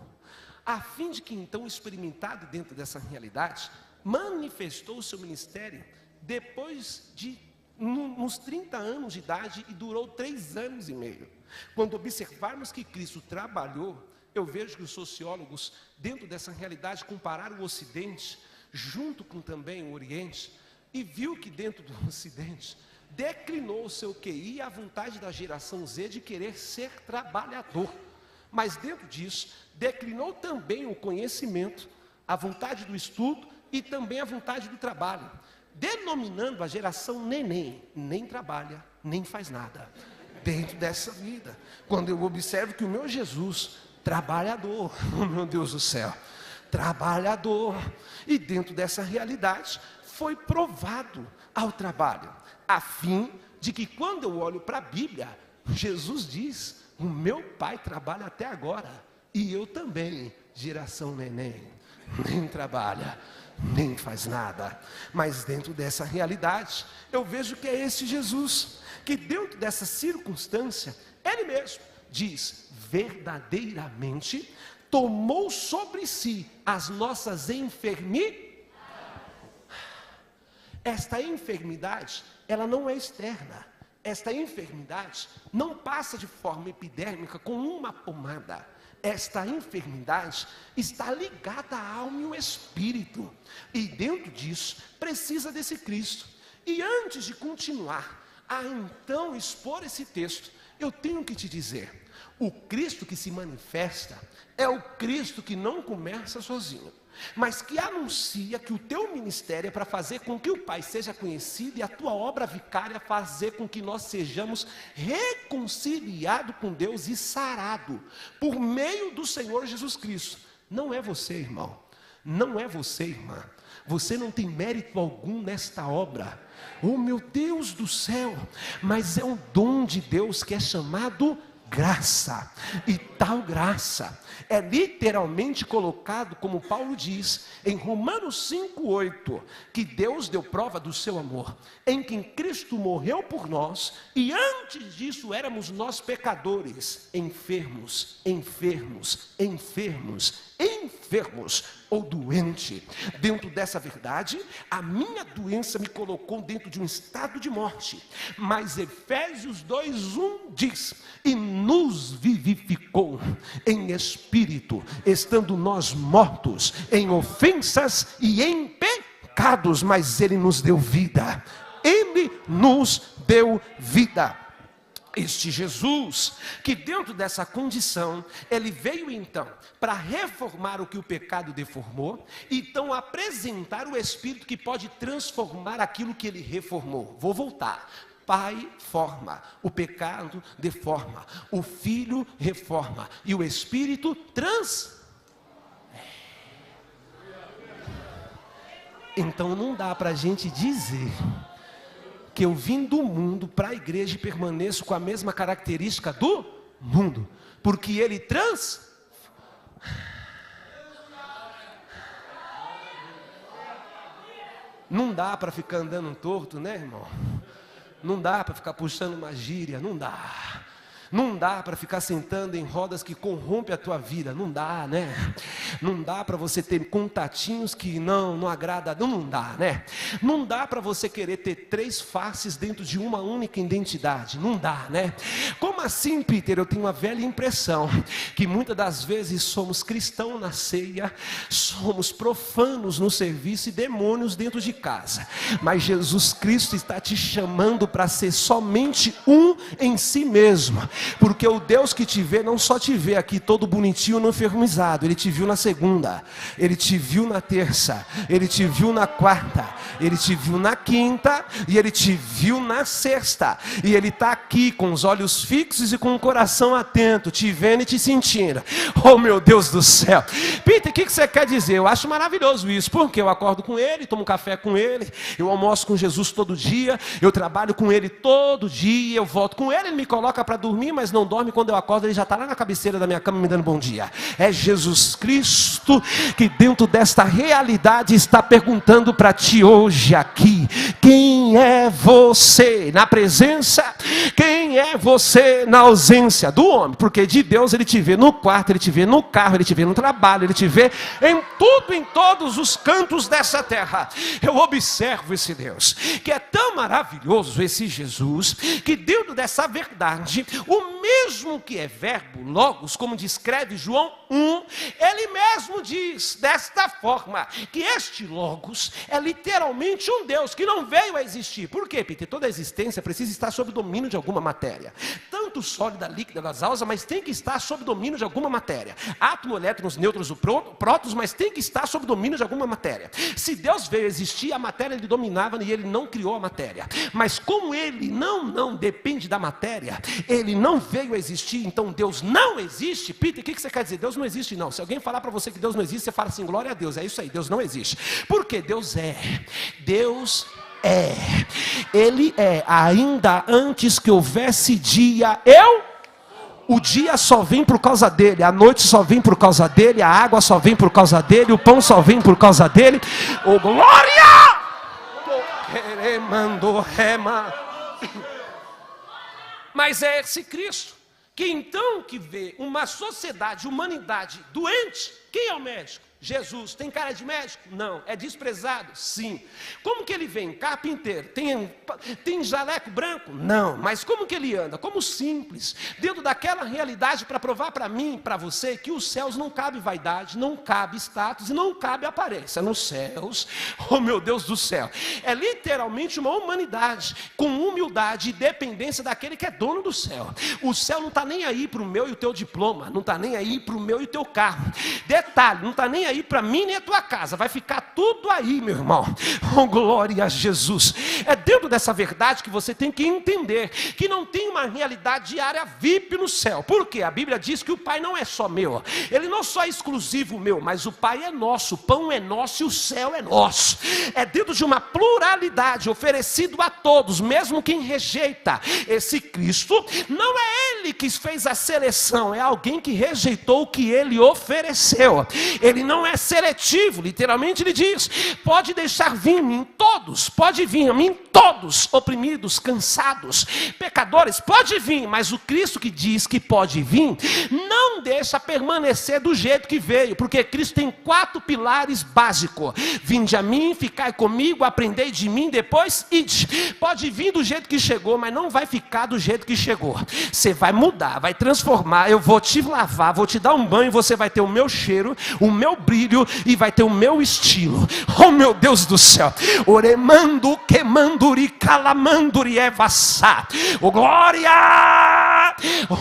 a fim de que então, experimentado dentro dessa realidade, manifestou o seu ministério depois de uns 30 anos de idade, e durou 3 anos e meio. Quando observarmos que Cristo trabalhou, eu vejo que os sociólogos, dentro dessa realidade, compararam o Ocidente junto com também o Oriente, e viu que dentro do Ocidente declinou o seu QI, a vontade da geração Z de querer ser trabalhador. Mas dentro disso, declinou também o conhecimento, a vontade do estudo e também a vontade do trabalho, denominando a geração neném, nem trabalha, nem faz nada dentro dessa vida. Quando eu observo que o meu Jesus, trabalhador, oh meu Deus do céu, trabalhador, e dentro dessa realidade foi provado ao trabalho, a fim de que quando eu olho para a Bíblia, Jesus diz, o meu pai trabalha até agora, e eu também, geração neném, nem trabalha, nem faz nada. Mas dentro dessa realidade, eu vejo que é esse Jesus, que dentro dessa circunstância, ele mesmo diz, verdadeiramente, tomou sobre si as nossas enfermidades. Esta enfermidade, ela não é externa. Esta enfermidade não passa de forma epidérmica com uma pomada. Esta enfermidade está ligada à alma e ao espírito. E dentro disso, precisa desse Cristo. E antes de continuar a então expor esse texto, eu tenho que te dizer, o Cristo que se manifesta é o Cristo que não começa sozinho, mas que anuncia que o teu ministério é para fazer com que o Pai seja conhecido, e a tua obra vicária fazer com que nós sejamos reconciliados com Deus e sarados por meio do Senhor Jesus Cristo. Não é você, irmão, não é você, irmã, você não tem mérito algum nesta obra, oh meu Deus do céu, mas é um dom de Deus que é chamado graça, e tal graça é literalmente colocado, como Paulo diz em Romanos 5:8, que Deus deu prova do seu amor, em que Cristo morreu por nós, e antes disso éramos nós pecadores, enfermos ou doente. Dentro dessa verdade, a minha doença me colocou dentro de um estado de morte, mas Efésios 2:1 diz, e nos vivificou em espírito, estando nós mortos em ofensas e em pecados, mas Ele nos deu vida, Ele nos deu vida. Este Jesus, que dentro dessa condição, ele veio então para reformar o que o pecado deformou, então apresentar o Espírito que pode transformar aquilo que ele reformou. Vou voltar. Pai forma, o pecado deforma, o Filho reforma e o Espírito Então não dá para a gente dizer que eu vim do mundo para a igreja e permaneço com a mesma característica do mundo, porque ele Não dá para ficar andando torto, né, irmão? Não dá para ficar puxando uma gíria, não dá. Não dá para ficar sentando em rodas que corrompem a tua vida. Não dá, né? Não dá para você ter contatinhos que não agrada. Não dá, né? Não dá para você querer ter 3 faces dentro de uma única identidade. Não dá, né? Como assim, Peter? Eu tenho uma velha impressão que muitas das vezes somos cristãos na ceia, somos profanos no serviço e demônios dentro de casa. Mas Jesus Cristo está te chamando para ser somente um em si mesmo. Porque o Deus que te vê não só te vê aqui todo bonitinho não enfermizado. Ele te viu na segunda, Ele te viu na terça, Ele te viu na quarta, Ele te viu na quinta e Ele te viu na sexta. E Ele está aqui com os olhos fixos e com o coração atento, te vendo e te sentindo. Oh meu Deus do céu. Peter, o que você quer dizer? Eu acho maravilhoso isso, porque eu acordo com Ele, tomo café com Ele, eu almoço com Jesus todo dia, eu trabalho com Ele todo dia, eu volto com Ele, Ele me coloca para dormir, mas não dorme. Quando eu acordo, Ele já está lá na cabeceira da minha cama me dando bom dia. É Jesus Cristo que dentro desta realidade está perguntando para ti hoje aqui: quem é você na presença? Quem é você na ausência do homem? Porque de Deus Ele te vê no quarto, Ele te vê no carro, Ele te vê no trabalho, Ele te vê em tudo, em todos os cantos dessa terra. Eu observo esse Deus, que é tão maravilhoso, esse Jesus, que dentro dessa verdade, o mesmo que é verbo, logos, como descreve João 1, ele mesmo diz desta forma, que este logos é literalmente um Deus que não veio a existir. Por quê, Peter? Toda a existência precisa estar sob domínio de alguma matéria, tanto sólida, líquida, gasosa, mas tem que estar sob domínio de alguma matéria. Átomo, elétrons, nêutrons, prótons, mas tem que estar sob domínio de alguma matéria. Se Deus veio a existir, a matéria Ele dominava e Ele não criou a matéria. Mas como Ele não depende da matéria, Ele não veio a existir, então Deus não existe. Peter, o que você quer dizer? Deus não existe não. Se alguém falar para você que Deus não existe, você fala assim: glória a Deus. É isso aí, Deus não existe. Porque Deus é. Deus é. Ele é. Ainda antes que houvesse dia, o dia só vem por causa dele, a noite só vem por causa dele, a água só vem por causa dele, o pão só vem por causa dele. Oh, glória! Mas é esse Cristo que então que vê uma sociedade, humanidade doente. Quem é o médico? Jesus. Tem cara de médico? Não. É desprezado? Sim. Como que ele vem? Carpinteiro. Tem jaleco branco? Não. Mas como que ele anda? Como simples. Dentro daquela realidade, para provar para mim, para você, que os céus não cabe vaidade, não cabe status e não cabe aparência. Nos céus, oh meu Deus do céu, é literalmente uma humanidade com humildade e dependência daquele que é dono do céu. O céu não está nem aí para o meu e o teu diploma, não está nem aí para o meu e o teu carro. Detalhe, não está nem aí para mim nem a tua casa, vai ficar tudo aí, meu irmão. Oh, glória a Jesus. É dentro dessa verdade que você tem que entender que não tem uma realidade diária VIP no céu. Por quê? A Bíblia diz que o Pai não é só meu, Ele não só é exclusivo meu, mas o Pai é nosso, o pão é nosso e o céu é nosso. É dentro de uma pluralidade oferecido a todos, mesmo quem rejeita esse Cristo. Não é Ele que fez a seleção, é alguém que rejeitou o que Ele ofereceu. Ele não é seletivo, literalmente ele diz: pode deixar vir a mim todos, pode vir a mim todos, oprimidos, cansados, pecadores, pode vir. Mas o Cristo que diz que pode vir, não deixa permanecer do jeito que veio, porque Cristo tem 4 pilares básicos: vinde a mim, ficai comigo, aprendei de mim, depois ide. Pode vir do jeito que chegou, mas não vai ficar do jeito que chegou. Você vai mudar, vai transformar, eu vou te lavar, vou te dar um banho, você vai ter o meu cheiro, o meu brilho e vai ter o meu estilo. Oh meu Deus do céu. Oremando, quemanduri, calamanduri, evassá. Oh glória!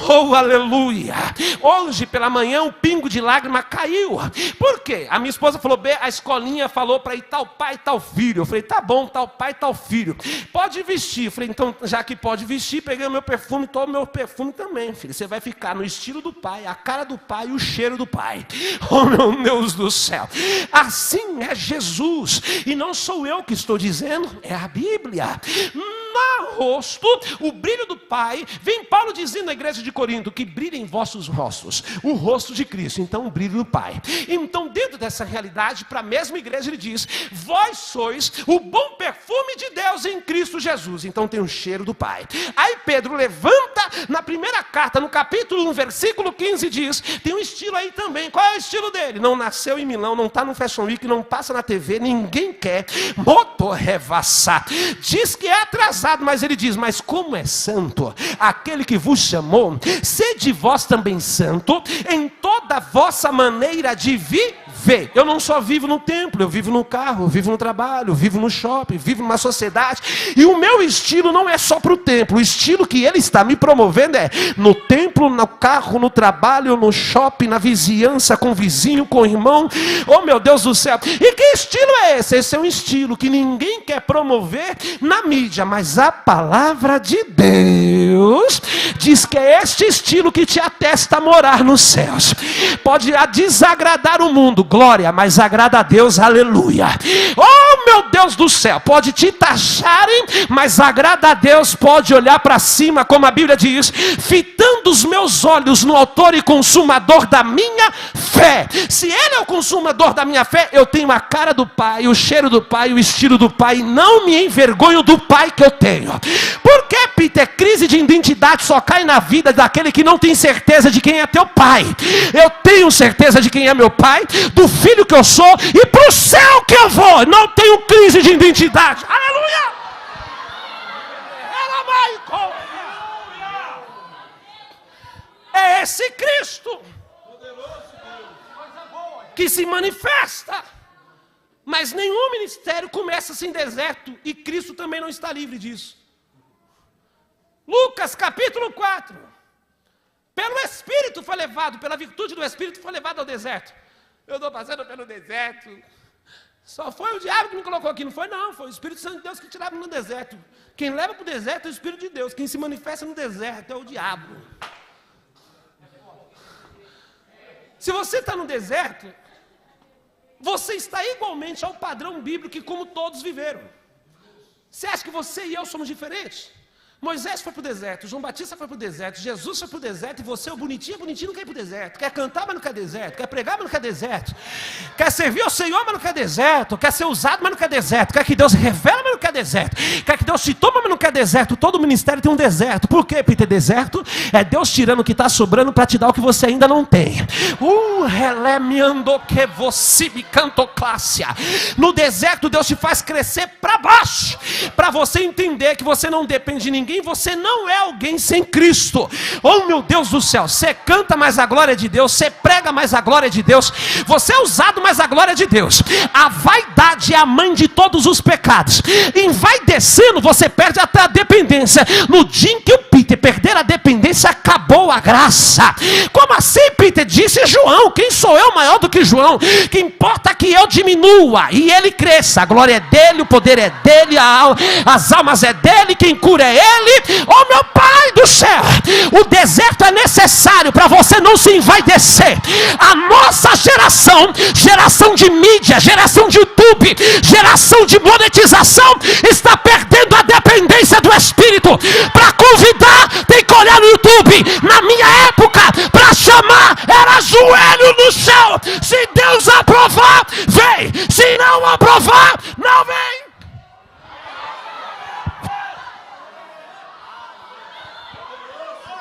Oh aleluia! Hoje pela manhã um pingo de lágrima caiu. Por quê? A minha esposa falou: a escolinha falou para ir tal pai, tal filho. Eu falei: tá bom, tal pai, tal filho. Pode vestir. Eu falei: então já que pode vestir, peguei o meu perfume, toma o meu perfume também, filho. Você vai ficar no estilo do pai, a cara do pai e o cheiro do pai. Oh meu Deus do céu. Assim é Jesus. E não sou eu que estou dizendo, é a Bíblia. no rosto o brilho do Pai. Vem Paulo dizendo à igreja de Corinto que brilha em vossos rostos o rosto de Cristo, então o brilho do Pai. Então, dentro dessa realidade, para a mesma igreja ele diz: vós sois o bom perfume de Deus em Cristo Jesus. Então tem o cheiro do Pai. Aí Pedro levanta na primeira carta, no capítulo 1, versículo 15, diz: tem um estilo aí também. Qual é o estilo dele? Não nasceu em Milão, não está no Fashion Week, não passa na TV, ninguém quer. Motorrevassar. Diz que é atrasado, mas ele diz: mas como é santo aquele que vos chamou, sede vós também santo em toda a vossa maneira de viver. Eu não só vivo no templo, eu vivo no carro, eu vivo no trabalho, eu vivo no shopping, vivo numa sociedade. E o meu estilo não é só para o templo. O estilo que ele está me promovendo é no templo, no carro, no trabalho, no shopping, na vizinhança, com o vizinho, com o irmão. Oh, meu Deus do céu. E que estilo é esse? Esse é um estilo que ninguém quer promover na mídia, mas a palavra de Deus diz que é este estilo que te atesta a morar nos céus. Pode desagradar o mundo, glória, mas agrada a Deus, aleluia. Oh, meu Deus do céu, pode te taxarem, mas agrada a Deus. Pode olhar para cima, como a Bíblia diz: fitando os meus olhos no autor e consumador da minha fé. Se ele é o consumador da minha fé, eu tenho a cara do Pai, o cheiro do Pai, o estilo do Pai, e não me envergonho do Pai que eu tenho. Por que, Peter, crise de identidade só cai na vida daquele que não tem certeza de quem é teu Pai? Eu tenho certeza de quem é meu Pai, do filho que eu sou e para o céu que eu vou. Não tenho crise de identidade. Aleluia! É esse Cristo que se manifesta. Mas nenhum ministério começa sem deserto, e Cristo também não está livre disso. Lucas capítulo 4. Pelo Espírito foi levado, pela virtude do Espírito foi levado ao deserto. Eu estou passando pelo deserto. Só foi o diabo que me colocou aqui, não foi não. Foi o Espírito Santo de Deus que tirava no deserto. Quem leva para o deserto é o Espírito de Deus. Quem se manifesta no deserto é o diabo. Se você está no deserto, você está igualmente ao padrão bíblico que como todos viveram. Você acha que você e eu somos diferentes? Moisés foi para o deserto, João Batista foi para o deserto, Jesus foi para o deserto, e você, o bonitinho não quer ir para o deserto. Quer cantar, mas não quer deserto. Quer pregar, mas não quer deserto. Quer servir ao Senhor, mas não quer deserto. Quer ser usado, mas não quer deserto. Quer que Deus revela, mas não quer deserto. Quer que Deus te toma, mas não quer deserto. Todo ministério tem um deserto. Por quê, Peter? Deserto é Deus tirando o que está sobrando para te dar o que você ainda não tem. Relemiando que você me canto clássica. No deserto, Deus te faz crescer para baixo, para você entender que você não depende de ninguém. Você não é alguém sem Cristo. Oh, meu Deus do céu, você canta, mas a glória é de Deus. Você prega, mas a glória é de Deus. Você é usado, mas a glória é de Deus. A vaidade é a mãe de todos os pecados. Envaidecendo, você perde até a dependência. No dia em que o Peter perder a dependência, acabou a graça. Como assim, Peter? Disse João: quem sou eu maior do que João? Que importa que eu diminua e ele cresça. A glória é dele, o poder é dele, as almas é dele, quem cura é ele. Oh, meu Pai do céu, o deserto é necessário para você não se envaidecer. A nossa geração, geração de mídia, geração de YouTube, geração de monetização, está perdendo a dependência do Espírito. Para convidar, tem que olhar no YouTube. Na minha época, para chamar, era joelho no chão. Se Deus aprovar, vem. Se não aprovar, não vem.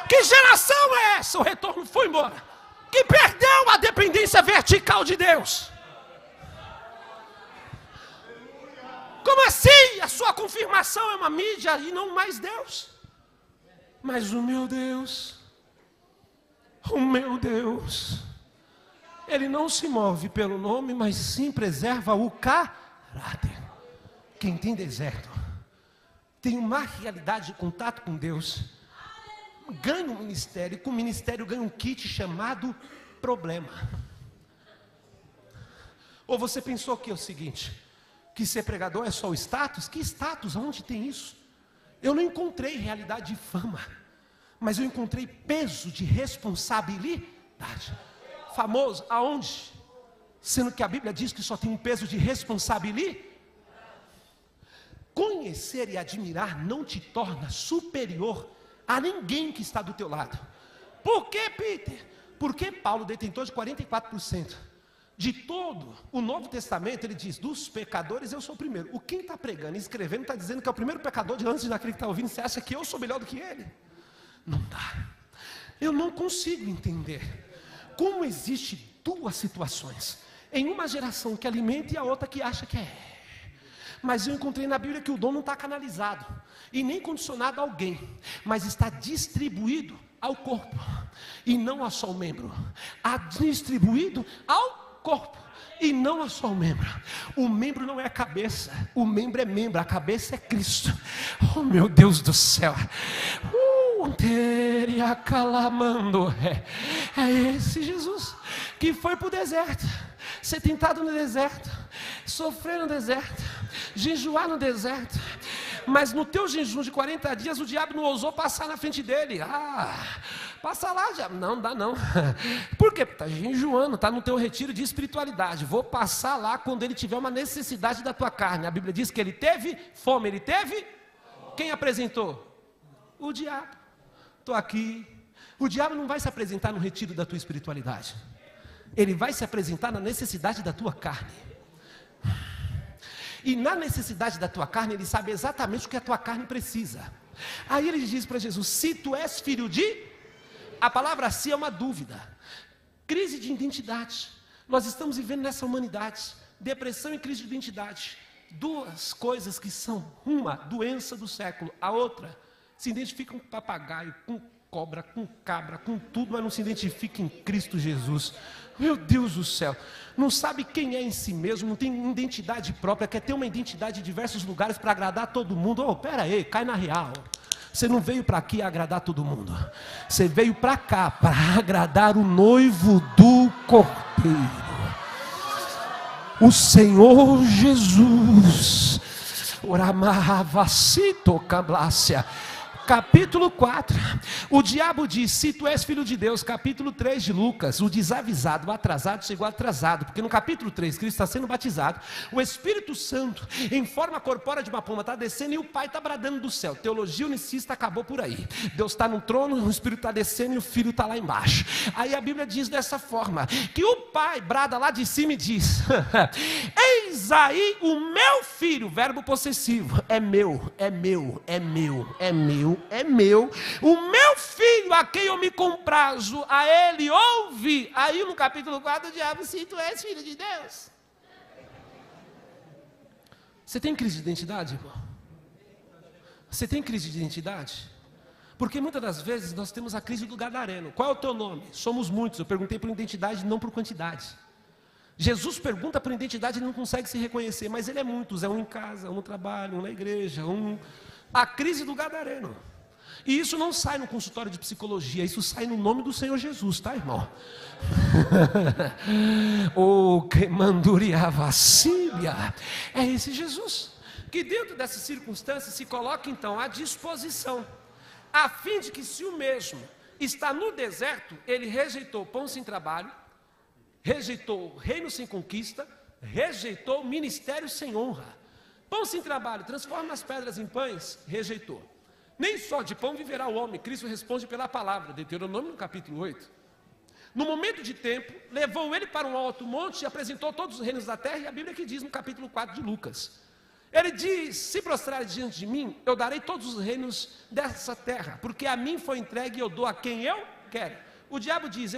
Que geração é essa? O retorno foi embora. Que perdeu a dependência vertical de Deus. Como assim? A sua confirmação é uma mídia e não mais Deus. Mas o meu Deus, Ele não se move pelo nome, mas sim preserva o caráter. Quem tem deserto, tem uma realidade de contato com Deus, ganha um ministério, e com o ministério ganha um kit chamado problema. Ou você pensou que é o seguinte, que ser pregador é só o status? Que status? Aonde tem isso? Eu não encontrei realidade de fama, mas eu encontrei peso de responsabilidade. Famoso, aonde? Sendo que a Bíblia diz que só tem um peso de responsabilidade. conhecer e admirar não te torna superior a ninguém que está do teu lado. Por que, Peter? Porque Paulo, detentor de 44% de todo o Novo Testamento, ele diz, dos pecadores eu sou o primeiro. O quem está pregando e escrevendo está dizendo que é o primeiro pecador de antes daquele que está ouvindo. Você acha que eu sou melhor do que ele? Não dá. Eu não consigo entender como existe duas situações em uma geração que alimenta e a outra que acha que é. Mas eu encontrei na Bíblia que o dom não está canalizado e nem condicionado a alguém, mas está distribuído ao corpo e não a só o membro. Distribuído ao corpo e não a só o membro. O membro não é a cabeça, o membro é membro, a cabeça é Cristo. Oh meu Deus do céu, é esse Jesus que foi para o deserto, ser tentado no deserto, sofrer no deserto, jejuar no deserto. Mas no teu jejum de 40 dias o diabo não ousou passar na frente dele. Passa lá, diabo. Não dá não. Por quê? Está jejuando, está no teu retiro de espiritualidade. Vou passar lá quando ele tiver uma necessidade da tua carne. A Bíblia diz que ele teve fome. Ele teve? Quem apresentou? O diabo. Estou aqui. O diabo não vai se apresentar no retiro da tua espiritualidade. Ele vai se apresentar na necessidade da tua carne. E na necessidade da tua carne, ele sabe exatamente o que a tua carne precisa. Aí ele diz para Jesus, se tu és filho de... A palavra "se" é uma dúvida. Crise de identidade. Nós estamos vivendo nessa humanidade. Depressão e crise de identidade. Duas coisas que são uma doença do século. A outra se identifica com papagaio, com cobra, com cabra, com tudo, mas não se identifica em Cristo Jesus. Meu Deus do céu, não sabe quem é em si mesmo, não tem identidade própria, quer ter uma identidade em diversos lugares para agradar todo mundo. Pera aí, cai na real. Você não veio para aqui agradar todo mundo. Você veio para cá para agradar o noivo do Cordeiro, o Senhor Jesus. Oramavacito cablácia. Capítulo 4, o diabo diz, se tu és filho de Deus. Capítulo 3 de Lucas, o desavisado, o atrasado chegou atrasado, porque no capítulo 3, Cristo está sendo batizado, o Espírito Santo, em forma corpórea de uma pomba, está descendo e o Pai está bradando do céu. Teologia unicista acabou por aí. Deus está no trono, o Espírito está descendo e o Filho está lá embaixo. Aí a Bíblia diz dessa forma, que o Pai brada lá de cima e diz, eis aí o meu filho, verbo possessivo, é meu, é meu, é meu, é meu, é meu, o meu filho a quem eu me comprazo, a ele ouve. Aí no capítulo 4 o diabo, se tu és filho de Deus. Você tem crise de identidade, irmão? Você tem crise de identidade? Porque muitas das vezes nós temos a crise do gadareno. Qual é o teu nome? Somos muitos. Eu perguntei por identidade, não por quantidade. Jesus pergunta por identidade, ele não consegue se reconhecer, mas ele é muitos, é um em casa, um no trabalho, um na igreja, a crise do gadareno. E isso não sai no consultório de psicologia, isso sai no nome do Senhor Jesus, tá, irmão? O que manduriava Síria é esse Jesus, que dentro dessas circunstâncias se coloca então à disposição, a fim de que, se o mesmo está no deserto, ele rejeitou pão sem trabalho, rejeitou reino sem conquista, rejeitou ministério sem honra. Pão sem trabalho, transforma as pedras em pães, rejeitou. Nem só de pão viverá o homem, Cristo responde pela palavra, Deuteronômio no capítulo 8. No momento de tempo, levou ele para um alto monte e apresentou todos os reinos da terra, e a Bíblia que diz no capítulo 4 de Lucas. Ele diz, se prostrarem diante de mim, eu darei todos os reinos dessa terra, porque a mim foi entregue e eu dou a quem eu quero. O diabo diz,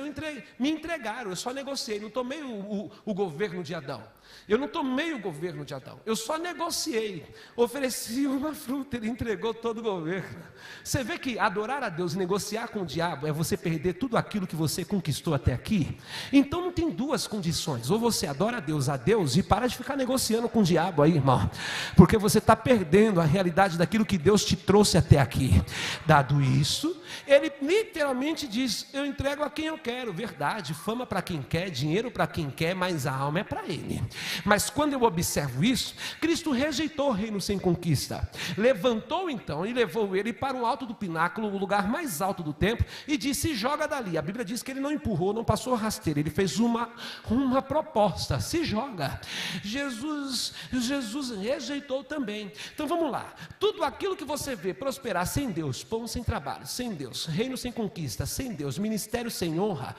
me entregaram, eu só negociei, não tomei o governo de Adão. Eu não tomei o governo de Adão, eu só negociei, ofereci uma fruta, ele entregou todo o governo. Você vê que adorar a Deus e negociar com o diabo é você perder tudo aquilo que você conquistou até aqui? Então não tem duas condições, ou você adora a Deus e para de ficar negociando com o diabo aí, irmão, porque você está perdendo a realidade daquilo que Deus te trouxe até aqui. Dado isso, ele literalmente diz, eu entreguei entrego a quem eu quero, verdade, fama para quem quer, dinheiro para quem quer, mas a alma é para Ele. Mas quando eu observo isso, Cristo rejeitou o reino sem conquista, levantou então e levou ele para o alto do pináculo, o lugar mais alto do templo, e disse: joga dali. A Bíblia diz que ele não empurrou, não passou rasteira, ele fez uma proposta: se joga. Jesus rejeitou também. Então vamos lá, tudo aquilo que você vê prosperar sem Deus, pão sem trabalho, sem Deus, reino sem conquista, sem Deus, ministério sem honra,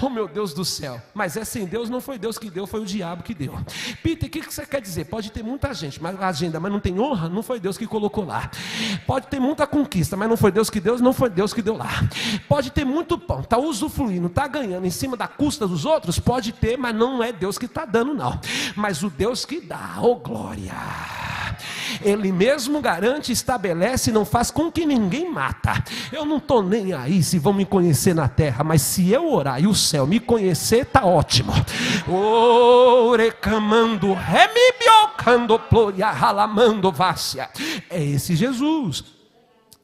oh meu Deus do céu, mas é sem Deus, não foi Deus que deu, foi o diabo que deu. Peter, o que você quer dizer? Pode ter muita gente, mas agenda, mas não tem honra, não foi Deus que colocou lá. Pode ter muita conquista, mas não foi Deus que deu, não foi Deus que deu lá. Pode ter muito pão, está usufruindo, está ganhando em cima da custa dos outros, pode ter, mas não é Deus que está dando não, mas o Deus que dá, oh glória, Ele mesmo garante, estabelece e não faz com que ninguém mata. Eu não estou nem aí se vão me conhecer na terra, mas se eu orar e o céu me conhecer, está ótimo. Orecamando, remibiocando, ploria, ralamando, vácia. É esse Jesus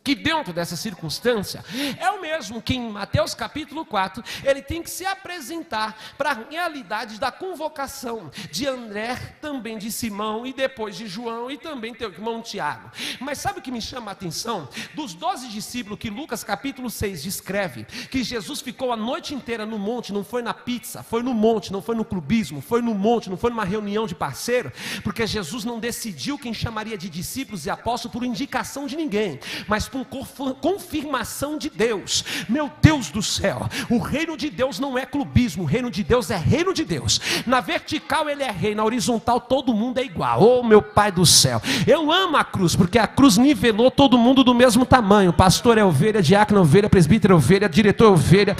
que dentro dessa circunstância é o mesmo que em Mateus capítulo 4, ele tem que se apresentar para a realidade da convocação de André, também de Simão e depois de João e também teu irmão Tiago. Mas sabe o que me chama a atenção? Dos 12 discípulos que Lucas capítulo 6 descreve, que Jesus ficou a noite inteira no monte, não foi na pizza, foi no monte, não foi no clubismo, foi no monte, não foi numa reunião de parceiro, porque Jesus não decidiu quem chamaria de discípulos e apóstolos por indicação de ninguém, mas por confirmação de Deus. Meu Deus do céu, o reino de Deus não é clubismo, o reino de Deus é reino de Deus. Na vertical ele é rei, na horizontal todo mundo é igual. Oh meu Pai do céu, eu amo a cruz, porque a cruz nivelou todo mundo do mesmo tamanho. Pastor é ovelha, diácono é ovelha, presbítero é ovelha, diretor é ovelha,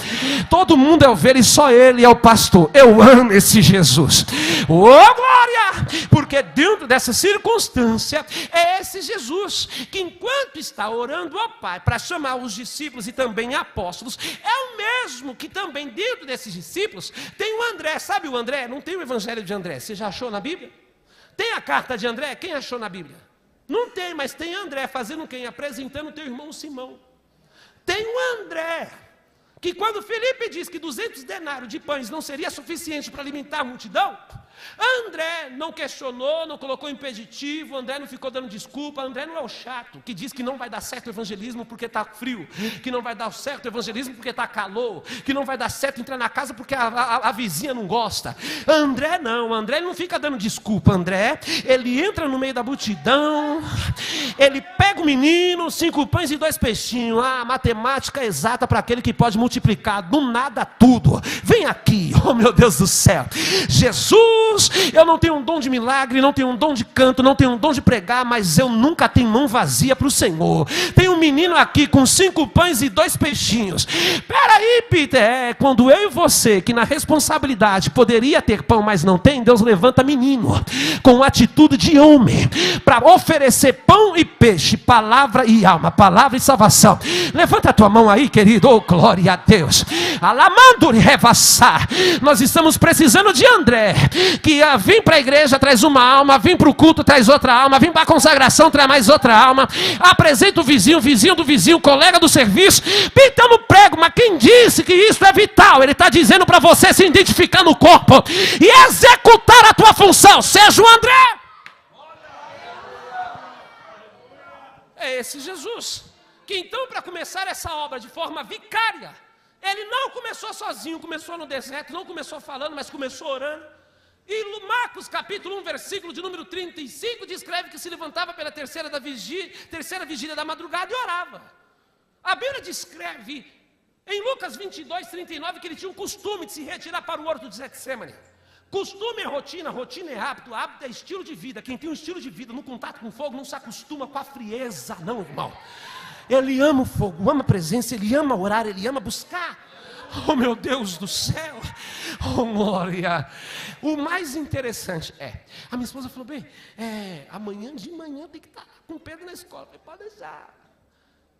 todo mundo é ovelha e só ele é o pastor. Eu amo esse Jesus, oh glória, porque dentro dessa circunstância é esse Jesus que enquanto está orando ao Pai para chamar os discípulos e também apóstolos, é o mesmo que também dentro desses discípulos tem o André. Sabe o André? Não tem o evangelho de André, você já achou na Bíblia? Tem a carta de André? Quem achou na Bíblia? Não tem, mas tem André fazendo quem? Apresentando o teu irmão Simão. Tem o André que quando Felipe diz que 200 denários de pães não seria suficiente para alimentar a multidão, André não questionou, não colocou impeditivo, André não ficou dando desculpa. André não é o chato que diz que não vai dar certo o evangelismo porque está frio, que não vai dar certo o evangelismo porque está calor, que não vai dar certo entrar na casa porque a vizinha não gosta. André não, André não fica dando desculpa. André, ele entra no meio da multidão, ele pega o menino, 5 pães e 2 peixinhos, matemática exata para aquele que pode multiplicar do nada tudo. Vem aqui, oh meu Deus do céu, Jesus, eu não tenho um dom de milagre, não tenho um dom de canto, não tenho um dom de pregar, mas eu nunca tenho mão vazia para o Senhor. Tem um menino aqui com 5 pães e 2 peixinhos. Peraí, Peter, quando eu e você, que na responsabilidade poderia ter pão, mas não tem, Deus levanta menino com atitude de homem para oferecer pão e peixe, palavra e alma, palavra e salvação. Levanta a tua mão aí, querido, oh glória a Deus. Alamando-lhe revassar. Nós estamos precisando de André, que vem para a igreja, traz uma alma, vem para o culto, traz outra alma, vem para a consagração, traz mais outra alma, apresenta o vizinho do vizinho, colega do serviço, pintando prego. Mas quem disse que isso é vital? Ele está dizendo para você se identificar no corpo e executar a tua função. Seja o André. É esse Jesus que então, para começar essa obra de forma vicária, ele não começou sozinho, começou no deserto, não começou falando, mas começou orando. E Marcos capítulo 1, versículo de número 35, descreve que se levantava pela terceira vigília da madrugada e orava. A Bíblia descreve em Lucas 22, 39, que ele tinha o costume de se retirar para o horto de Getsemane. Costume é rotina, rotina é hábito é estilo de vida. Quem tem um estilo de vida no contato com fogo não se acostuma com a frieza, não, irmão. Ele ama o fogo, ama a presença, ele ama orar, ele ama buscar. Oh meu Deus do céu, oh glória. O mais interessante a minha esposa falou, bem, amanhã de manhã eu tenho que estar com o Pedro na escola. Eu falei, pode deixar.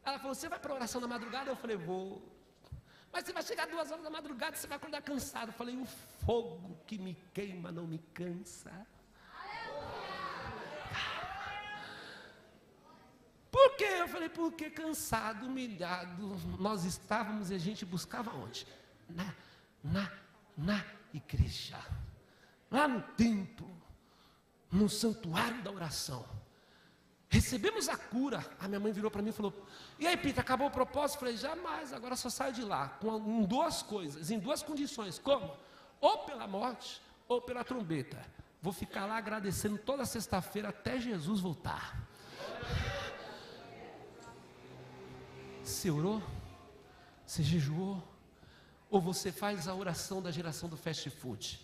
Ela falou, você vai para a oração da madrugada? Eu falei, vou. Mas você vai chegar 2 horas da madrugada, você vai acordar cansado. Eu falei, o fogo que me queima não me cansa. Por quê? Eu falei, porque cansado, humilhado, nós estávamos e a gente buscava onde? na igreja, lá no templo, no santuário da oração. Recebemos a cura. A minha mãe virou para mim e falou: e aí, Peter, acabou o propósito? Eu falei: jamais, agora só saio de lá em duas coisas, em duas condições. Como? Ou pela morte ou pela trombeta. Vou ficar lá agradecendo toda sexta-feira até Jesus voltar. Você orou? Você jejuou? Ou você faz a oração da geração do fast food?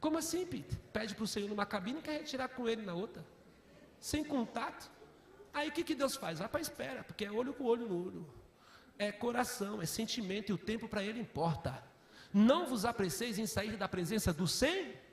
Como assim, Peter? Pede para o Senhor numa cabine e quer retirar com ele na outra, sem contato. Aí o que Deus faz? Vai para a espera, porque é olho com olho no olho, é coração, é sentimento, e o tempo para Ele importa. Não vos apreceis em sair da presença do Senhor.